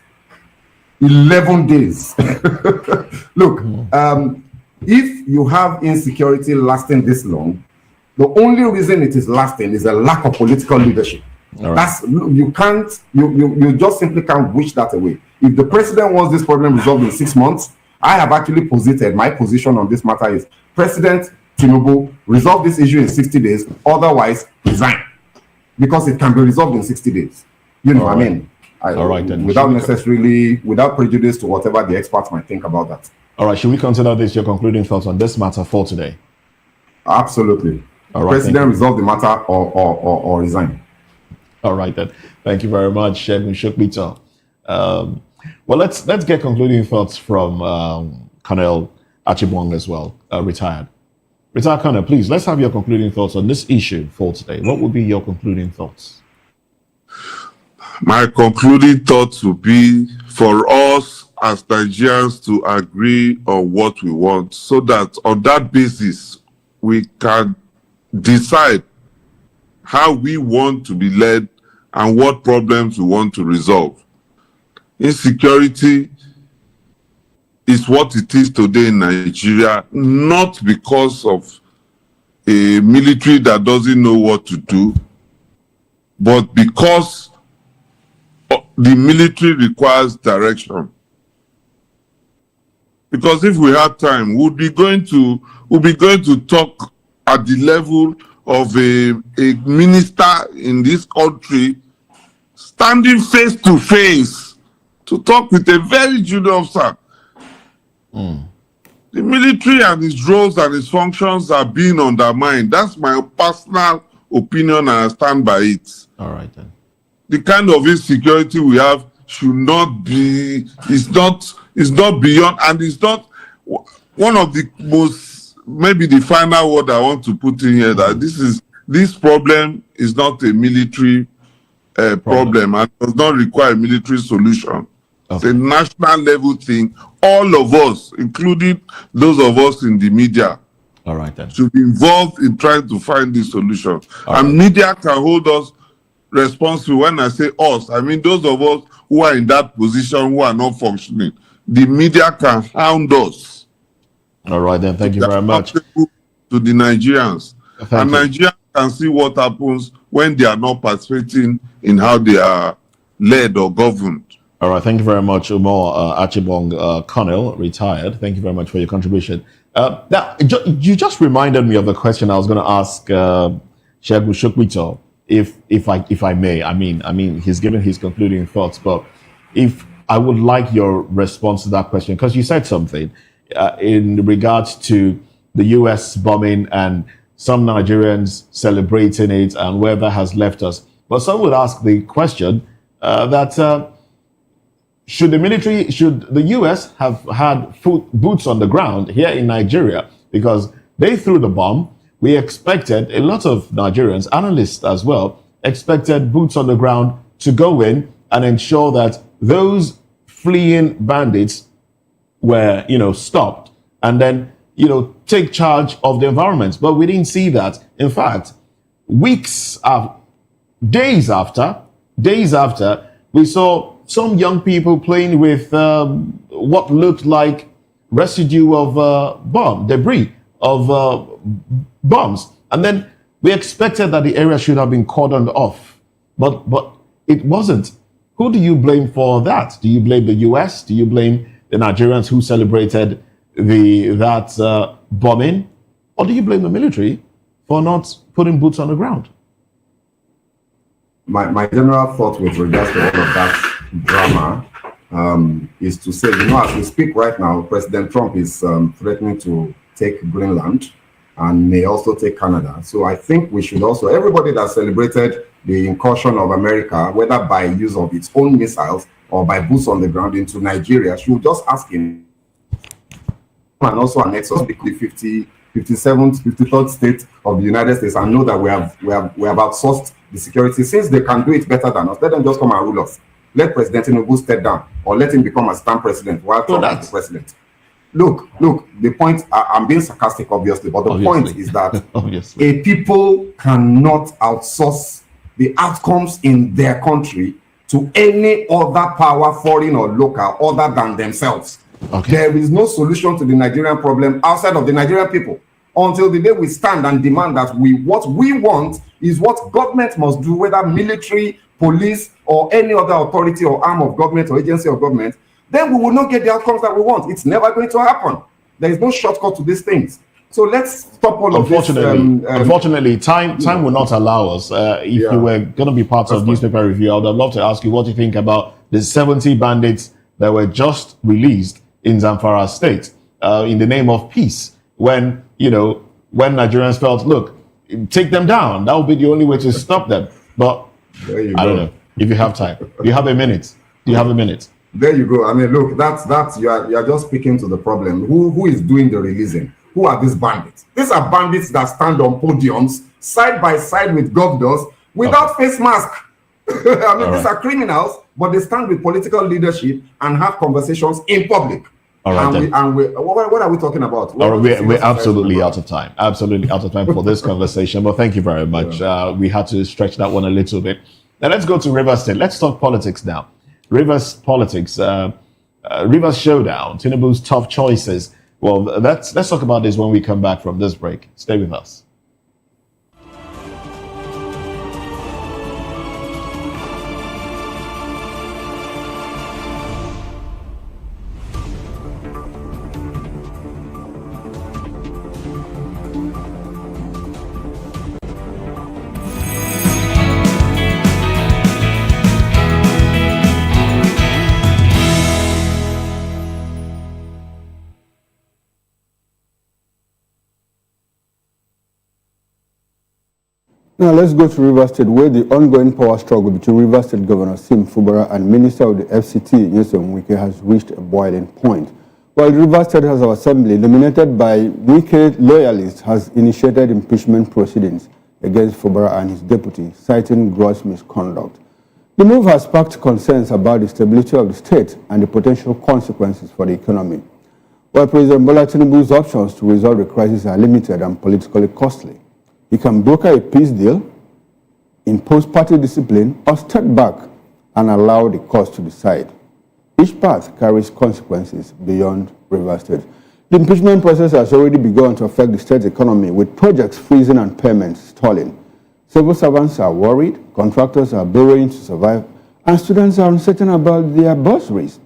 11 days. Look, if you have insecurity lasting this long, the only reason it is lasting is a lack of political leadership. Right. That's you just simply can't wish that away. If the president wants this problem resolved in 6 months, I have actually posited my position on this matter is President Tinubu resolve this issue in 60 days, otherwise resign, because it can be resolved in 60 days. You know what I mean? All right, then. Without prejudice to whatever the experts might think about that. All right, should we consider this your concluding thoughts on this matter for today? Absolutely. All right, President resolve the matter or resign. All right, then. Thank you very much, Segun Shokbito. Well, let's get concluding thoughts from Colonel Achibong as well, retired. Retired Colonel, please, let's have your concluding thoughts on this issue for today. What would be your concluding thoughts? My concluding thoughts would be for us as Nigerians to agree on what we want so that on that basis we can decide how we want to be led and what problems we want to resolve. Insecurity is what it is today in Nigeria, not because of a military that doesn't know what to do, but because the military requires direction. Because if we had time, we'll be going to talk at the level of a minister in this country standing face to face to talk with a very junior officer. The military and its roles and its functions are being undermined. That's my personal opinion and I stand by it. All right, then. The kind of insecurity we have should not be, it's not beyond, and it's not one of the most, maybe the final word I want to put in here, that this problem is not a military problem and does not require a military solution. It's a national level thing. All of us, including those of us in the media, all right, then, should be involved in trying to find this solution. And media can hold us responsible. When I say us, I mean those of us who are in that position who are not functioning. The media can hound us. All right, then. Thank you very much. To the Nigerians. And Nigerians can see what happens when they are not participating in how they are led or governed. All right, thank you very much, Umar Achibong, Colonel, retired. Thank you very much for your contribution. Now, you just reminded me of a question I was going to ask Segun Shokbito, if I may. I mean, he's given his concluding thoughts, but if I would like your response to that question, because you said something in regards to the U.S. bombing and some Nigerians celebrating it and where that has left us. But some would ask the question that should the U.S. have had boots on the ground here in Nigeria? Because they threw the bomb. We expected, a lot of Nigerians, analysts as well, expected boots on the ground to go in and ensure that those fleeing bandits were, stopped and then, take charge of the environment. But we didn't see that. In fact, days after, we saw some young people playing with what looked like residue of debris of bombs. And then we expected that the area should have been cordoned off. But it wasn't. Who do you blame for that? Do you blame the US? Do you blame the Nigerians who celebrated that bombing? Or do you blame the military for not putting boots on the ground? My general thought with regards to all of that drama is to say, as we speak right now, President Trump is threatening to take Greenland and may also take Canada. So I think we should also, everybody that celebrated the incursion of America, whether by use of its own missiles or by boots on the ground into Nigeria, she will just ask him, and also annex us the 57th, 53rd state of the United States, and know that we have outsourced the security. Since they can do it better than us, let them just come and rule us. Let President Tinubu step down, or let him become a stand president while Trump is the president. Look, the point, I'm being sarcastic, obviously, but the point is that a people cannot outsource the outcomes in their country to any other power, foreign or local, other than themselves. There is no solution to the Nigerian problem outside of the Nigerian people until the day we stand and demand that what we want is what government must do, whether military, police, or any other authority or arm of government or agency of government. Then we will not get the outcomes that we want. It's never going to happen. There is no shortcut to these things. So let's stop all of this. Unfortunately, time will not allow us. If you were going to be part of Newspaper Review, I would have loved to ask you what you think about the 70 bandits that were just released in Zamfara State in the name of peace. When Nigerians felt, look, take them down. That would be the only way to stop them. But I don't know if you have time. Do you have a minute? There you go. I mean, look, that's you are just speaking to the problem. Who is doing the releasing? Who are these bandits? These are bandits that stand on podiums side by side with governors without face mask. I mean, these are criminals, but they stand with political leadership and have conversations in public. All right, what are we talking about? We're absolutely out of time. Absolutely out of time for this conversation. But thank you very much. We had to stretch that one a little bit. Now let's go to Rivers State. Let's talk politics now. Rivers politics. Rivers showdown. Tinubu's tough choices. Well, let's talk about this when we come back from this break. Stay with us. Now let's go to Rivers State, where the ongoing power struggle between Rivers State Governor Sim Fubara and Minister of the FCT, Nyesom Wike, has reached a boiling point. While the Rivers State House of Assembly, nominated by Wike loyalists, has initiated impeachment proceedings against Fubara and his deputy, citing gross misconduct. The move has sparked concerns about the stability of the state and the potential consequences for the economy. While President Bola Tinubu's options to resolve the crisis are limited and politically costly, he can broker a peace deal, impose party discipline, or step back and allow the court to decide. Each path carries consequences beyond Rivers State. The impeachment process has already begun to affect the state's economy, with projects freezing and payments stalling. Civil servants are worried, contractors are borrowing to survive, and students are uncertain about their bursaries.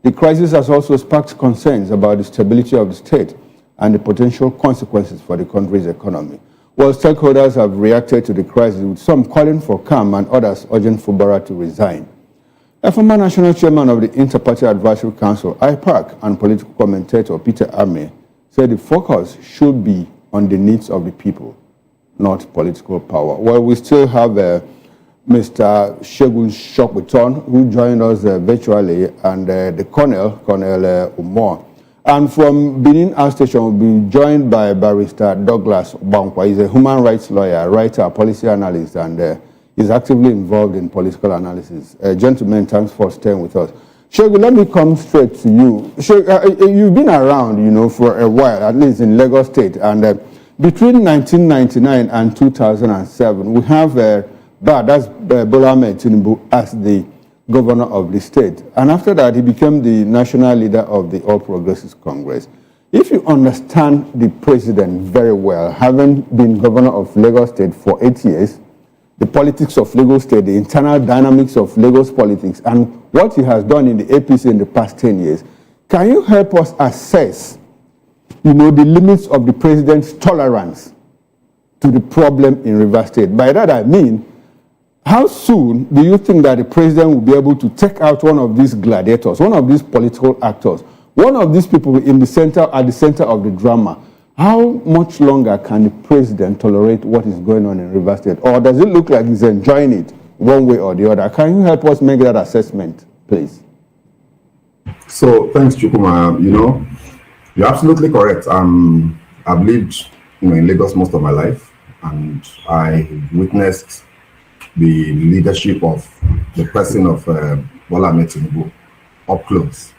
The crisis has also sparked concerns about the stability of the state and the potential consequences for the country's economy. While stakeholders have reacted to the crisis, with some calling for calm and others urging Fubara to resign. A former national chairman of the Inter-Party Advisory Council, IPAC, and political commentator Peter Ame said the focus should be on the needs of the people, not political power. Well, we still have Mr. Segun Shokwiton, who joined us virtually, and the Colonel Umar. And from Benin Art Station, we'll be joined by Barrister Douglas Bankwa. He's a human rights lawyer, writer, policy analyst, and is actively involved in political analysis. Gentlemen, thanks for staying with us. Segun, let me come straight to you. You've been around, for a while, at least in Lagos State, and between 1999 and 2007, we have that's Bola Ahmed Tinubu as the governor of the state. And after that, he became the national leader of the All Progressives Congress. If you understand the president very well, having been governor of Lagos State for 8 years, the politics of Lagos State, the internal dynamics of Lagos politics, and what he has done in the APC in the past 10 years, can you help us assess, the limits of the president's tolerance to the problem in Rivers State? By that I mean, how soon do you think that the president will be able to take out one of these gladiators, one of these political actors, one of these people at the center of the drama? How much longer can the president tolerate what is going on in Rivers State? Or does it look like he's enjoying it one way or the other? Can you help us make that assessment, please? So thanks, Chukuma. You're absolutely correct. I've lived, in Lagos most of my life, and I witnessed the leadership of the person of Bola Ahmed Tinubu up close.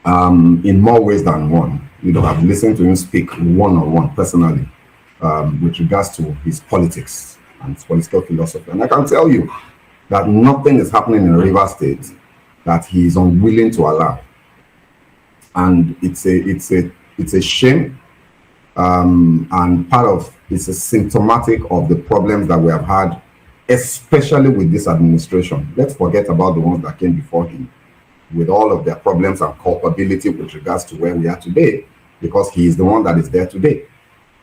In more ways than one. I've listened to him speak one-on-one personally with regards to his politics and his political philosophy. And I can tell you that nothing is happening in Rivers State that he is unwilling to allow. And it's a shame, and it's a symptomatic of the problems that we have had, especially with this administration. Let's forget about the ones that came before him, with all of their problems and culpability with regards to where we are today, because he is the one that is there today.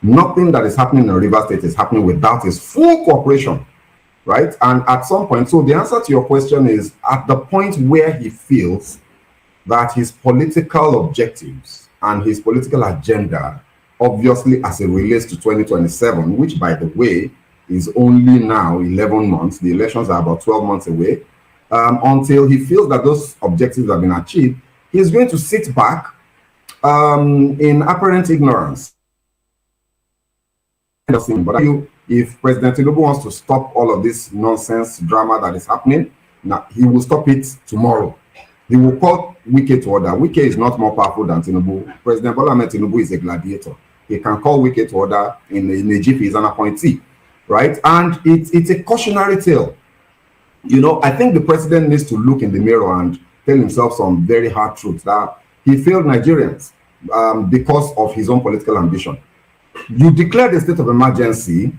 Nothing that is happening in Rivers State is happening without his full cooperation, right? And at some point, so the answer to your question is, at the point where he feels that his political objectives and his political agenda, obviously as it relates to 2027, which by the way, is only now 11 months, the elections are about 12 months away, until he feels that those objectives have been achieved, he's going to sit back in apparent ignorance. But if President Tinubu wants to stop all of this nonsense drama that is happening, now he will stop it tomorrow. He will call Wike to order. Wike is not more powerful than Tinubu. President Bola Ahmed Tinubu is a gladiator. He can call Wike to order in a jiffy. He's an appointee, right? And it's a cautionary tale. I think the president needs to look in the mirror and tell himself some very hard truths, that he failed Nigerians because of his own political ambition. You declared a state of emergency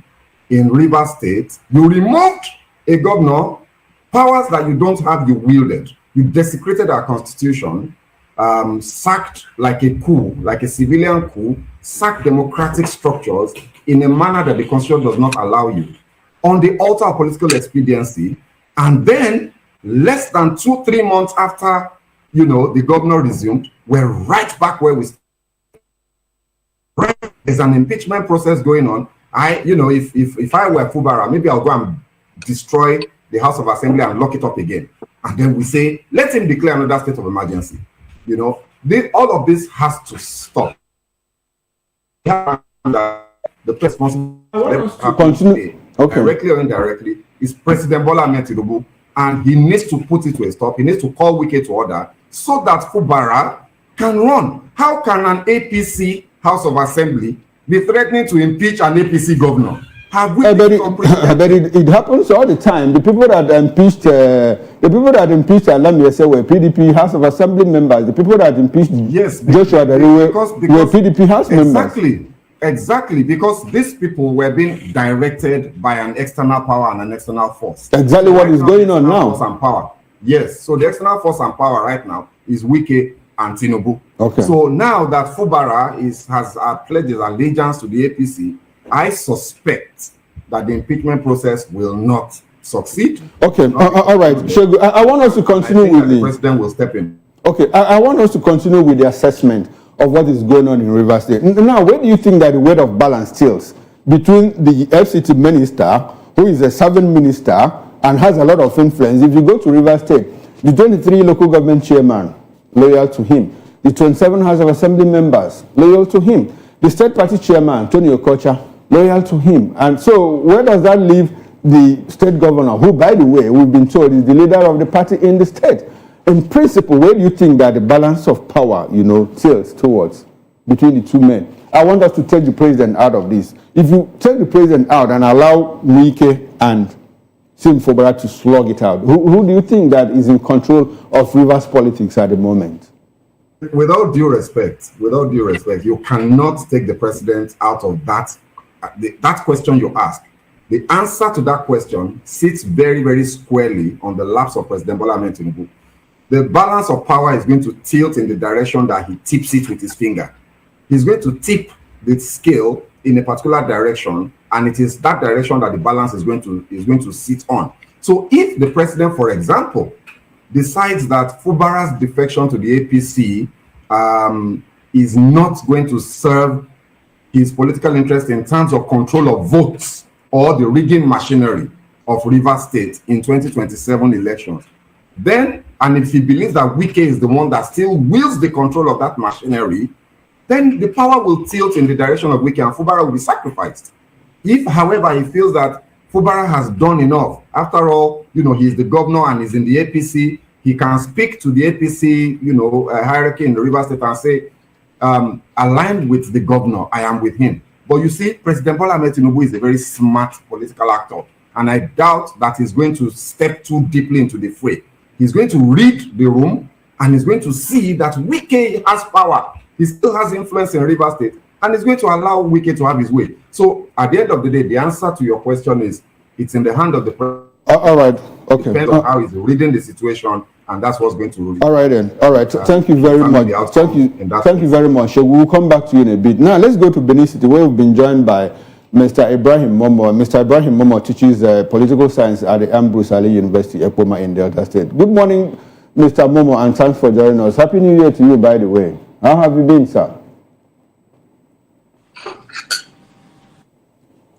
in Rivers State. You removed a governor. Powers that you don't have, you wielded. You desecrated our constitution, sacked like a coup, like a civilian coup, sacked democratic structures in a manner that the constitution does not allow you, on the altar of political expediency. And then, less than 2-3 months after, the governor resumed, we're right back where we started. There's an impeachment process going on. If I were Fubara, maybe I'll go and destroy the House of Assembly and lock it up again. And then we say, let him declare another state of emergency. All of this has to stop. The responsible directly or indirectly is President Bola Ahmed Tinubu, and he needs to put it to a stop. He needs to call Wike to order so that Fubara can run. How can an APC House of Assembly be threatening to impeach an APC governor? But it happens all the time. The people that impeached Alami were PDP House of Assembly members. The people that impeached Joshua Dariwe were PDP House members. Exactly, because these people were being directed by an external power and an external force. Exactly what is going on now. Force and power. Yes, so the external force and power right now is Wike and Tinubu. Okay. So now that Fubara has pledged his allegiance to the APC, I suspect that the impeachment process will not succeed. Okay, all right. Shegu, I want us to continue with the president will step in. Okay, I want us to continue with the assessment of what is going on in Rivers State. Now, where do you think that the weight of balance tilts between the FCT minister, who is a serving minister and has a lot of influence? If you go to Rivers State, the 23 local government chairman loyal to him, the 27 House of Assembly members loyal to him, the state party chairman, Tony Okocha, loyal to him. And so where does that leave the state governor, who, by the way, we've been told is the leader of the party in the state? In principle, where do you think that the balance of power, tilts towards between the two men? I want us to take the president out of this. If you take the president out and allow Wike and Sim Fubara to slug it out, who do you think that is in control of Rivers politics at the moment? Without due respect, you cannot take the president out of that question you ask. The answer to that question sits very, very squarely on the laps of President Bola Ahmed Tinubu. The balance of power is going to tilt in the direction that he tips it with his finger. He's going to tip the scale in a particular direction, and it is that direction that the balance is going to sit on. So if the president, for example, decides that Fubara's defection to the APC is not going to serve his political interest in terms of control of votes or the rigging machinery of Rivers State in 2027 elections, then, and if he believes that Wike is the one that still wields the control of that machinery, then the power will tilt in the direction of Wike and Fubara will be sacrificed. If, however, he feels that Fubara has done enough, after all, he's the governor and he's in the APC, he can speak to the APC, hierarchy in the Rivers State and say, aligned with the governor, I am with him. But you see, President Bola Ahmed Tinubu is a very smart political actor, and I doubt that he's going to step too deeply into the fray. He's going to read the room, and he's going to see that Wike has power. He still has influence in Rivers State, and he's going to allow Wike to have his way. So at the end of the day, the answer to your question is, it's in the hand of the president. All right. Okay. Depends on how he's reading the situation, and that's what's going to rule. All right then. All right. Thank you very much. Thank you very much. So we'll come back to you in a bit. Now let's go to Benin City, where we've been joined by Mr. Ibrahim Momo. Mr. Ibrahim Momo teaches political science at the Ambrose Ali University, Ekpoma in Delta State. Good morning, Mr. Momo, and thanks for joining us. Happy New Year to you, by the way. How have you been, sir?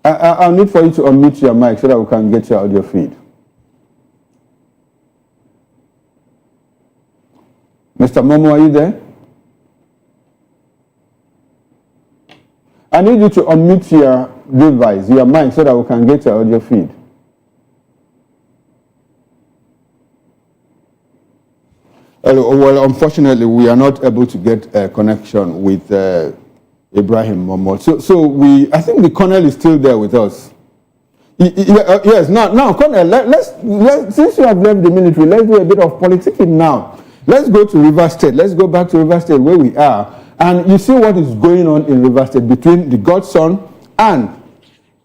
I'll need for you to unmute your mic so that we can get your audio feed. Mr. Momo, are you there? I need you to unmute your device, your mic, so that we can get your audio feed. Well, unfortunately, we are not able to get a connection with Ibrahim Momo. So I think the Colonel is still there with us. Yes. Now, Colonel, let's since you have left the military, let's do a bit of politicking now. Let's go to Rivers State. Let's go back to Rivers State where we are. And you see what is going on in Rivers State between the godson and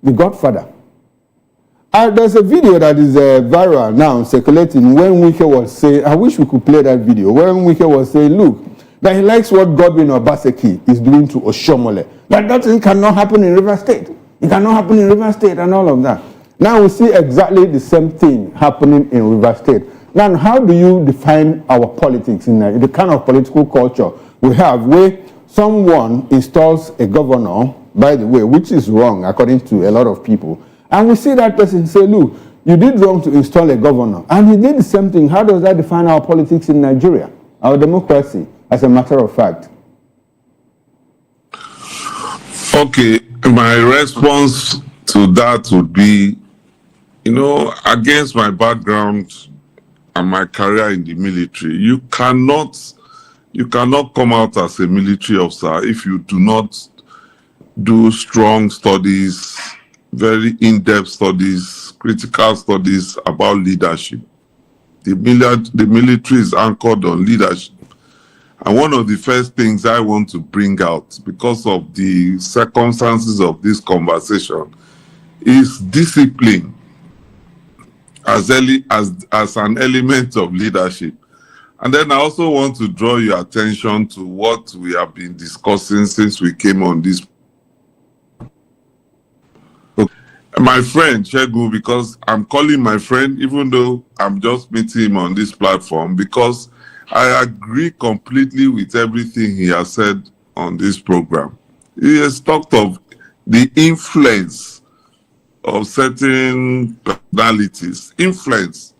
the godfather. There's a video that is viral now circulating when Wike was saying, I wish we could play that video, when Wike was saying, look, that he likes what Godwin Obaseki is doing to Oshomole. That thing cannot happen in Rivers State. It cannot happen in Rivers State and all of that. Now we see exactly the same thing happening in Rivers State. Now, how do you define our politics in the kind of political culture we have where someone installs a governor, by the way, which is wrong according to a lot of people, and we see that person say, look, you did wrong to install a governor, and he did the same thing. How does that define our politics in Nigeria, our democracy, as a matter of fact? Okay, my response to that would be, against my background and my career in the military, you cannot come out as a military officer if you do not do strong studies, very in-depth studies, critical studies about leadership. The military is anchored on leadership. And one of the first things I want to bring out, because of the circumstances of this conversation, is discipline as an element of leadership. And then I also want to draw your attention to what we have been discussing since we came on this. My friend Shegu, because I'm calling my friend, even though I'm just meeting him on this platform, because I agree completely with everything he has said on this program. He has talked of the influence of certain personalities. Influence.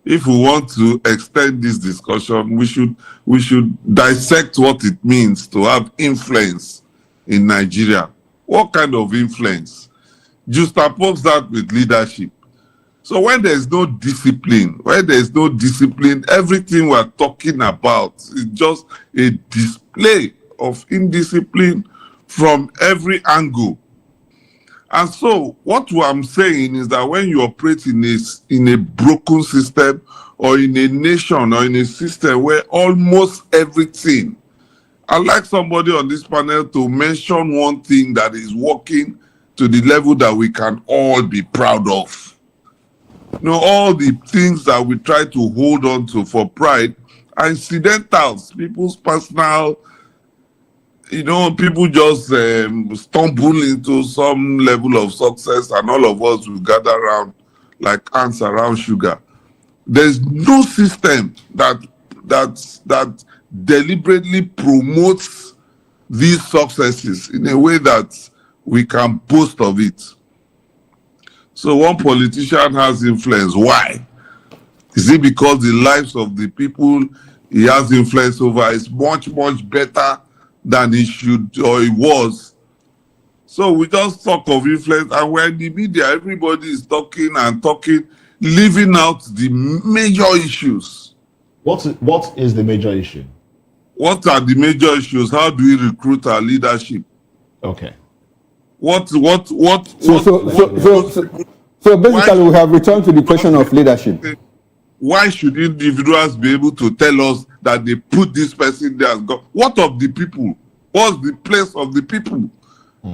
If we want to extend this discussion, we should dissect what it means to have influence in Nigeria. What kind of influence? Juxtapose that with leadership. So when there's no discipline, everything we're talking about is just a display of indiscipline from every angle. And so what I'm saying is that when you operate in a broken system, or in a nation, or in a system where almost everything, I'd like somebody on this panel to mention one thing that is working to the level that we can all be proud of. All the things that we try to hold on to for pride are incidentals, people's personal, people just stumble into some level of success, and all of us will gather around like ants around sugar. There's no system that deliberately promotes these successes in a way that we can boast of it. So one politician has influence. Why? Is it because the lives of the people he has influence over is much, much better than it should or it was? So we just talk of influence, and when the media, everybody is talking and talking, leaving out the major issues. What is the major issue? What are the major issues? How do we recruit our leadership? Okay. So basically, we have returned to the question of leadership. Why should individuals be able to tell us that they put this person there as God? What of the people? What's the place of the people?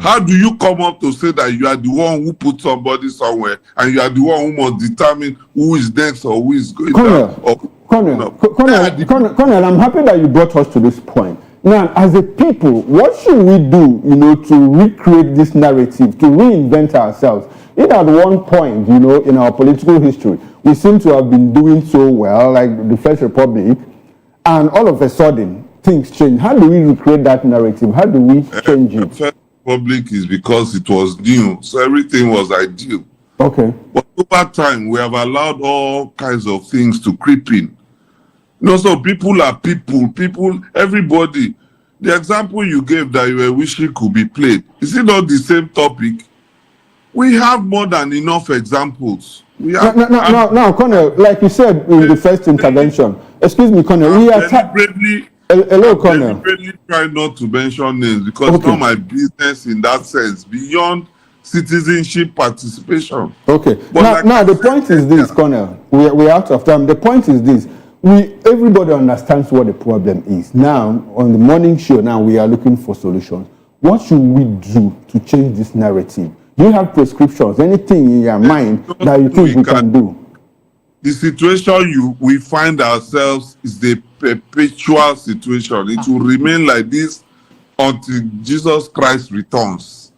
How do you come up to say that you are the one who put somebody somewhere and you are the one who must determine who is next or who is going down? Colonel, I'm happy that you brought us to this point. Now, as a people, what should we do, to recreate this narrative, to reinvent ourselves? If at one point, in our political history, we seem to have been doing so well, like the First Republic, and all of a sudden, things change. How do we recreate that narrative? How do we change it? The First Republic is because it was new, so everything was ideal. Okay. But over time, we have allowed all kinds of things to creep in. So people are people, everybody. The example you gave that you were wishing could be played, is it not the same topic? We have more than enough examples. No, Colonel, like you said in the first intervention, excuse me, Colonel, we are hello, Colonel. I'm deliberately trying not to mention names because it's not my business in that sense, beyond citizenship participation. Okay. But now the point is this, Colonel. We're out of time. The point is this. Everybody understands what the problem is. Now, on the morning show, now we are looking for solutions. What should we do to change this narrative? Do you have prescriptions, anything in your mind that you think we can do? The situation we find ourselves is a perpetual situation. It will remain like this until Jesus Christ returns.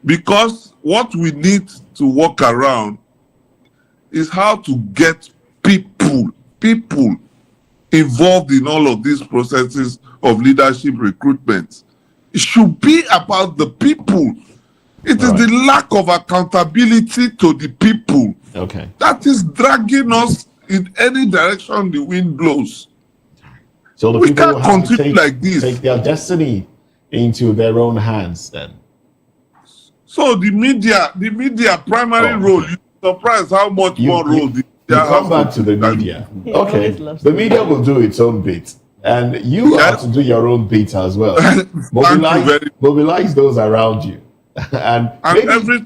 Because what we need to work around is how to get people involved in all of these processes of leadership recruitment. It should be about the people. It is the lack of accountability to the people that is dragging us in any direction the wind blows. So the we people can't have to continue like this. Take their destiny into their own hands then. So the media primary role, you're surprised how much more role the media come back to the media. Okay, the media will do its own bit. And you have to do your own bit as well. Mobilize those around you. and every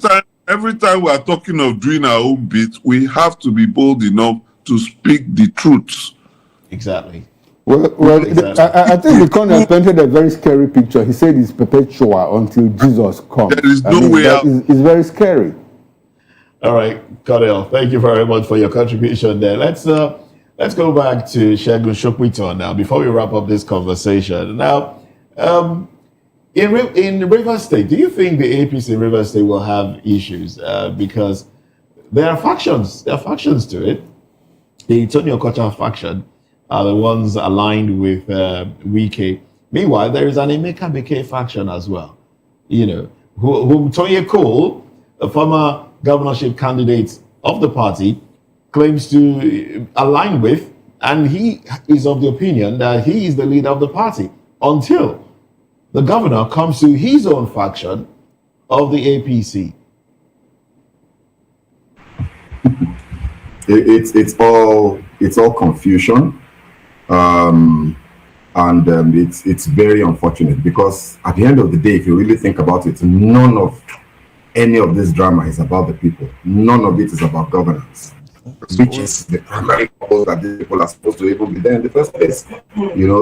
time we are talking of doing our own bit, we have to be bold enough to speak the truth. Exactly. Well, exactly. I think the Colonel painted a very scary picture. He said it's perpetual until Jesus comes. There is no way out. It's very scary. All right, Colonel, thank you very much for your contribution there. Let's go back to Segun Sokwito now before we wrap up this conversation. Now, in Rivers State, do you think the APC in Rivers State will have issues? Because there are factions. There are factions to it. The Tony Okocha faction are the ones aligned with Wike. Meanwhile, there is an Emeka Beke faction as well. Whom Tony Cole, the former governorship candidate of the party, claims to align with, and he is of the opinion that he is the leader of the party until the governor comes to his own faction of the APC. It's all confusion, and it's very unfortunate because at the end of the day, if you really think about it, none of any of this drama is about the people. None of it is about governance, which is the primary cause that the people are supposed to even be there in the first place.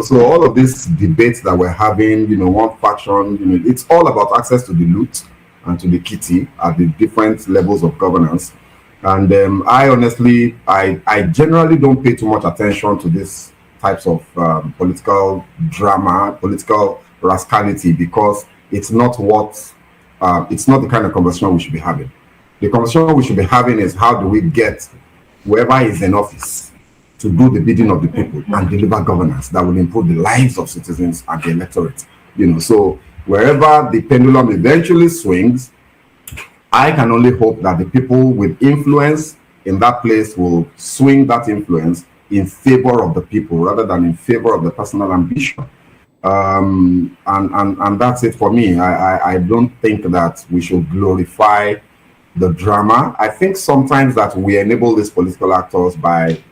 So all of this debate that we're having, one faction, it's all about access to the loot and to the kitty at the different levels of governance. And I honestly, I generally don't pay too much attention to these types of political drama, political rascality, because it's not the kind of conversation we should be having. The conversation we should be having is how do we get whoever is in office to do the bidding of the people and deliver governance that will improve the lives of citizens and the electorate. So wherever the pendulum eventually swings, I can only hope that the people with influence in that place will swing that influence in favor of the people rather than in favor of the personal ambition. And that's it for me. I don't think that we should glorify the drama. I think sometimes that we enable these political actors by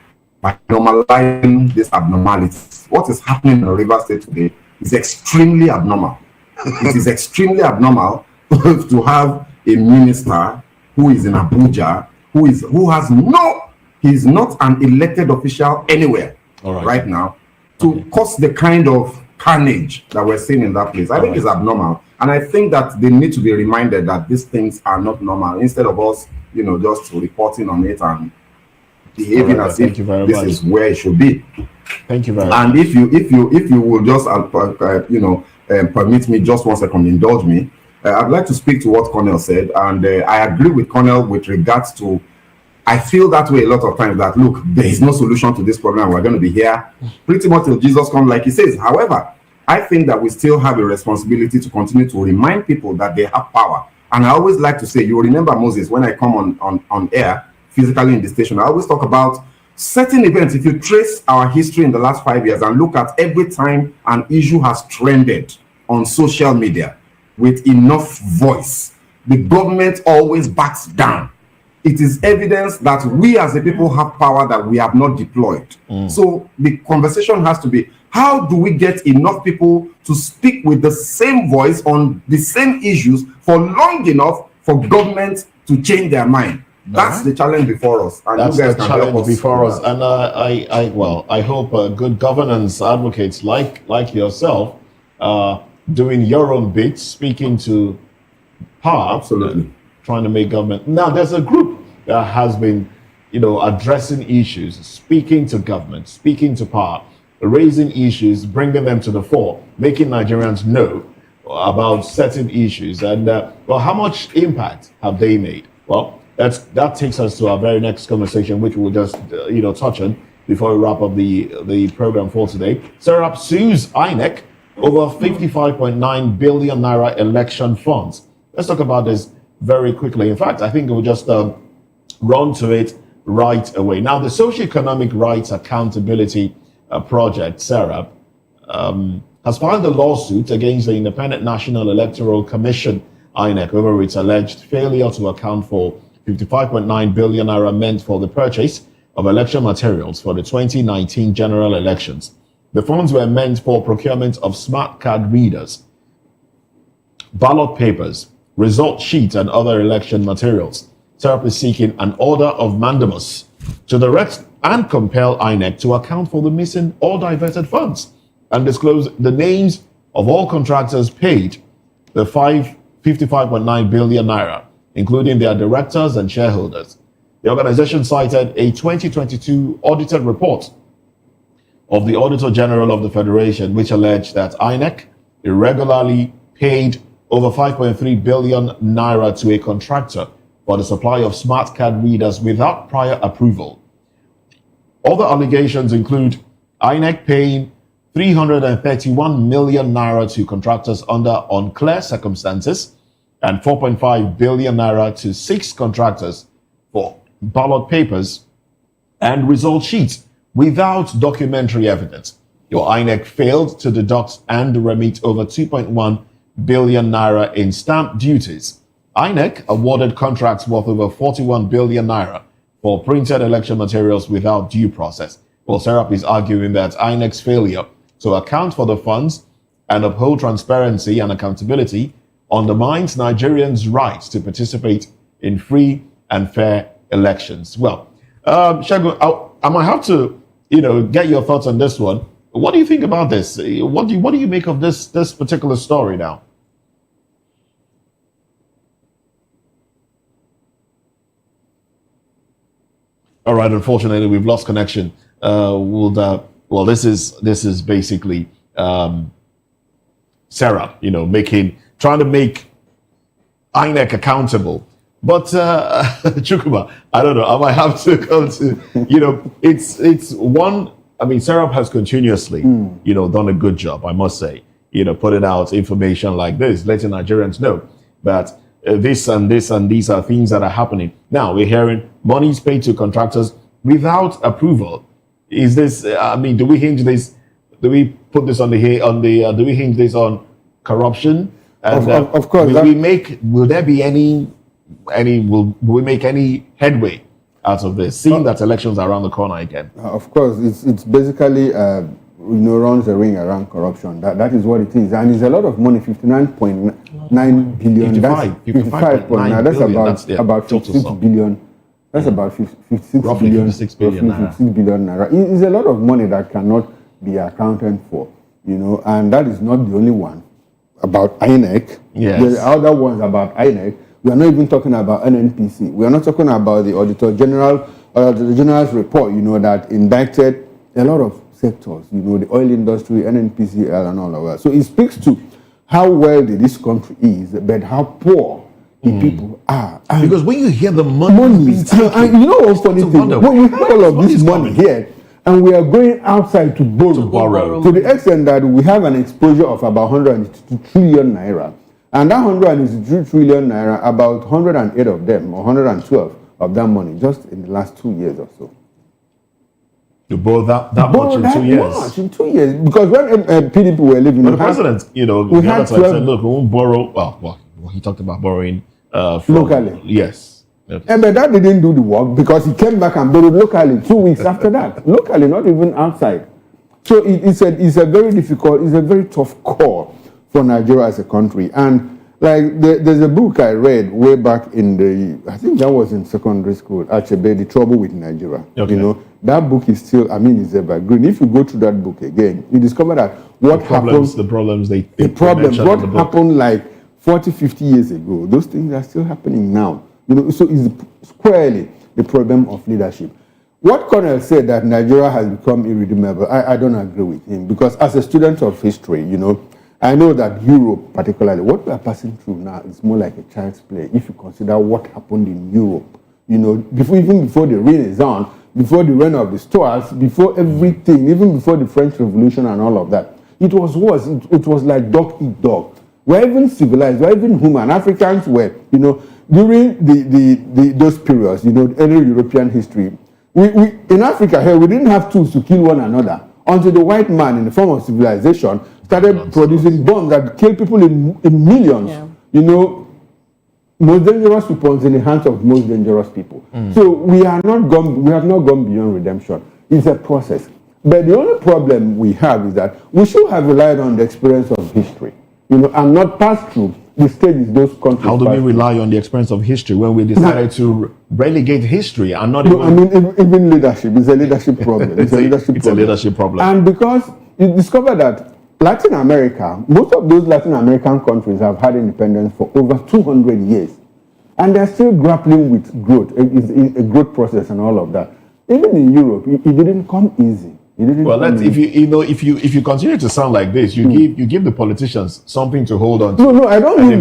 normalizing this abnormality. What is happening in Rivers State today is extremely abnormal. It is extremely abnormal to have a minister who is in Abuja, he's not an elected official anywhere right now, to cause the kind of carnage that we're seeing in that place. I think it's abnormal. And I think that they need to be reminded that these things are not normal, instead of us, just reporting on it and behaving as if this is where it should be. Thank you very much. And if you will just, permit me just 1 second, indulge me, I'd like to speak to what Cornell said. And I agree with Cornell with regards to, I feel that way a lot of times, that look, there is no solution to this problem. We're going to be here pretty much till Jesus comes, like he says. However, I think that we still have a responsibility to continue to remind people that they have power. And I always like to say, you remember Moses, when I come on air, physically in the station, I always talk about certain events. If you trace our history in the last 5 years and look at every time an issue has trended on social media with enough voice, the government always backs down. It is evidence that we as a people have power that we have not deployed. So the conversation has to be, how do we get enough people to speak with the same voice on the same issues for long enough for government to change their mind? That's the challenge before us. And That's you guys the can help challenge us before with us. that. And I hope good governance advocates like yourself doing your own bit, speaking to power. Absolutely. Trying to make government. Now, there's a group that has been, addressing issues, speaking to government, speaking to power, raising issues, bringing them to the fore, making Nigerians know about certain issues. And, how much impact have they made? Well, that takes us to our very next conversation, which we'll just, touch on before we wrap up the program for today. Serap sues INEC over 55.9 billion naira election funds. Let's talk about this very quickly. In fact, I think we'll just run to it right away. Now, the Socioeconomic Rights Accountability Project, SERAP, has filed a lawsuit against the Independent National Electoral Commission, INEC, over its alleged failure to account for 55.9 billion naira meant for the purchase of election materials for the 2019 general elections. The funds were meant for procurement of smart card readers, ballot papers, result sheets, and other election materials. SERAP is seeking an order of mandamus to direct and compel INEC to account for the missing or diverted funds and disclose the names of all contractors paid the 55.9 billion naira, including their directors and shareholders. The organization cited a 2022 audited report of the Auditor General of the Federation, which alleged that INEC irregularly paid over 5.3 billion naira to a contractor for the supply of smart card readers without prior approval. Other allegations include INEC paying 331 million naira to contractors under unclear circumstances and 4.5 billion naira to 6 contractors for ballot papers and result sheets without documentary evidence. Your INEC failed to deduct and remit over 2.1 billion naira in stamp duties. INEC awarded contracts worth over 41 billion naira for printed election materials without due process. Well, SERAP is arguing that INEC's failure to account for the funds and uphold transparency and accountability undermines Nigerians' right to participate in free and fair elections. Well, Segun, I might have to, get your thoughts on this one. What do you think about this? What do you make of this particular story now? All right. Unfortunately, we've lost connection. This is basically Sarah, trying to make INEC accountable. But Chukwuma, I don't know. I might have to come to, it's one. I mean, Sarah has continuously, done a good job, I must say, putting out information like this, letting Nigerians know that this and this and these are things that are happening. Now we're hearing monies paid to contractors without approval. Is this? Do we hinge this? Do we put this on the? Do we hinge this on corruption? And, of course. Will there be any? Will we make any headway out of this? Seeing that elections are around the corner again. Of course, it's basically runs the ring around corruption. That is what it is, and it's a lot of money. 59.9 billion. 55.9. That's about 56 billion. That's about 56 roughly billion. 56 billion. Roughly 56 billion naira. It's a lot of money that cannot be accounted for, and that is not the only one. About INEC, yes. There are other ones about INEC. We are not even talking about NNPC. We are not talking about the Auditor General or the General's report, that indicted a lot of sectors, the oil industry, NNPCL, and all of that. So it speaks to how wealthy this country is, but how poor the people are. And because when you hear the money, and you know what's funny thing? When we have all of this money here, and we are going outside to borrow, to the extent that we have an exposure of about 182 trillion naira. And that 182 trillion naira, about 108 of them, or 112 of that money, just in the last 2 years or so. You borrow that much in 2 years? Much in 2 years. Because when PDP were living... But the president, we had 12, said, look, we won't borrow... Well, he talked about borrowing from... Locally. Yes. But that didn't do the work because he came back and borrowed locally 2 weeks after that. Locally, not even outside. So it's a very difficult, it's a very tough call for Nigeria as a country. And there's a book I read way back I think that was in secondary school, Achebe, The Trouble with Nigeria. Okay. That book is still, it's evergreen. If you go through that book again, you discover that what happened... The problems what happened like 40, 50 years ago, those things are still happening now. So it's squarely the problem of leadership. What Colonel said that Nigeria has become irredeemable, I don't agree with him, because as a student of history, I know that Europe particularly, what we are passing through now is more like a child's play if you consider what happened in Europe. Even before the Renaissance, before the reign of the Stuarts, before everything, even before the French Revolution and all of that. It was worse. It was like dog eat dog. We're even civilized, we're even human. Africans were, during those periods, early European history, we in Africa here, we didn't have tools to kill one another until the white man, in the form of civilization, started producing bombs that killed people in millions. Yeah. Most dangerous weapons in the hands of most dangerous people. So we have not gone beyond redemption. It's a process. But the only problem we have is that we should have relied on the experience of history, and not passed through the stages those countries. How do we rely on the experience of history when we decided to relegate history and not even... even leadership is a leadership problem. It's a leadership problem. And because you discover that Latin America, most of those Latin American countries have had independence for over 200 years. And they're still grappling with growth. It's a growth process and all of that. Even in Europe, it didn't come easy. If you continue to sound like this, you give the politicians something to hold on to. I don't give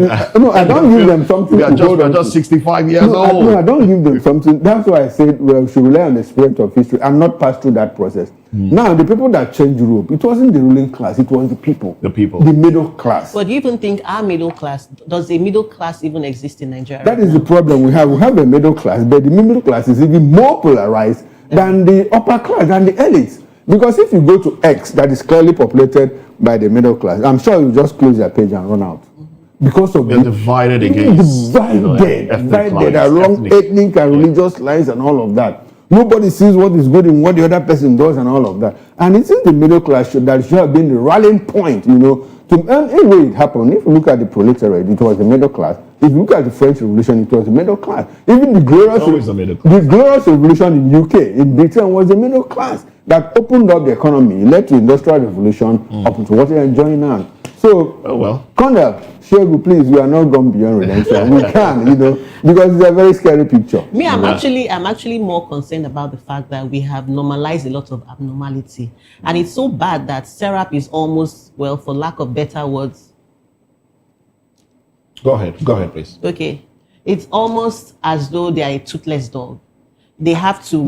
them something to hold on to. We're just 65 years old. I don't give them something. That's why I said we should rely on the spirit of history and not pass through that process. Now, the people that changed Europe, it wasn't the ruling class, it was the people. The middle class. But do you even think our middle class, does a middle class even exist in Nigeria? That is the problem we have. We have a middle class, but the middle class is even more polarized than the upper class, than the elites. Because if you go to X, that is clearly populated by the middle class, I'm sure you just close your page and run out. Because of they're divided against divided along ethnic and religious lines and all of that. Nobody sees what is good in what the other person does and all of that. And it is the middle class that should have been the rallying point, anyway it happened. If you look at the proletariat, it was the middle class. If you look at the French Revolution, it was the middle class. Even the glorious revolution in UK, in Britain, was the middle class that opened up the economy, led to industrial revolution up to what we're enjoying now. So, Colonel Shegu, please, we are not gone beyond redemption. We can, because it's a very scary picture. Me, I'm actually more concerned about the fact that we have normalized a lot of abnormality, and it's so bad that Serap is almost, well, for lack of better words. Go ahead, please. Okay, it's almost as though they are a toothless dog. They have to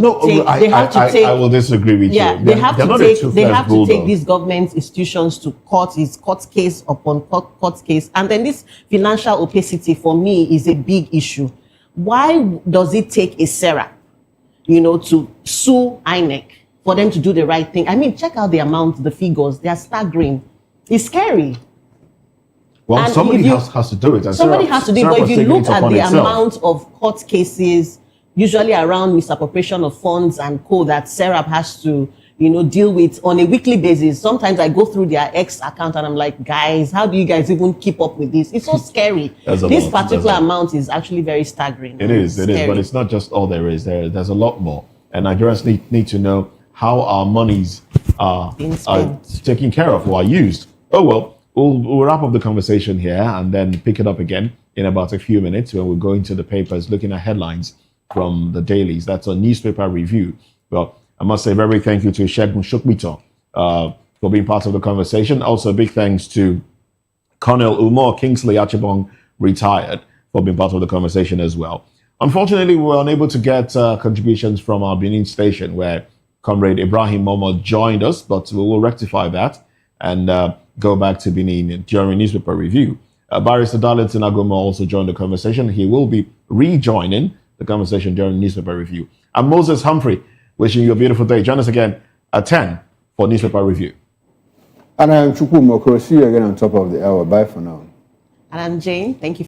I will disagree with you. They have to take these government institutions to court. It's court case upon court case. And then this financial opacity for me is a big issue. Why does it take a Serap to sue INEC for them to do the right thing. I mean, check out the amount, the figures. They are staggering. It's scary. Well, And somebody if you- has to do it. And Somebody Sarah- has to do it. Sarah But was if you taking look it at upon the itself. amount of court cases, usually around misappropriation of funds and co that Serap has to, deal with on a weekly basis. Sometimes I go through their X account and I'm like, guys, how do you guys even keep up with this? It's so scary. That's a This lot. particular That's a lot. amount is actually very staggering. It is, Scary. but it's not just all there is. There's a lot more. And Nigerians need to know how our monies are taken care of or are used. Oh, well, we'll wrap up the conversation here and then pick it up again in about a few minutes when we're going to the papers, looking at headlines from the dailies. That's a newspaper review. Well, I must say very thank you to Segun Shokmito for being part of the conversation. Also, big thanks to Colonel Umar Kingsley Achibong, retired, for being part of the conversation as well. Unfortunately, we were unable to get contributions from our Benin station where Comrade Ibrahim Momo joined us, but we will rectify that and go back to Benin during newspaper review. Barrister Darlington Agoma also joined the conversation. He will be rejoining the conversation during newspaper review. I'm Moses Humphrey, wishing you a beautiful day. Join us again at 10 for newspaper review. And I'm Chukwu Mokoro. See you again on top of the hour. Bye for now. And I'm Jane. Thank you.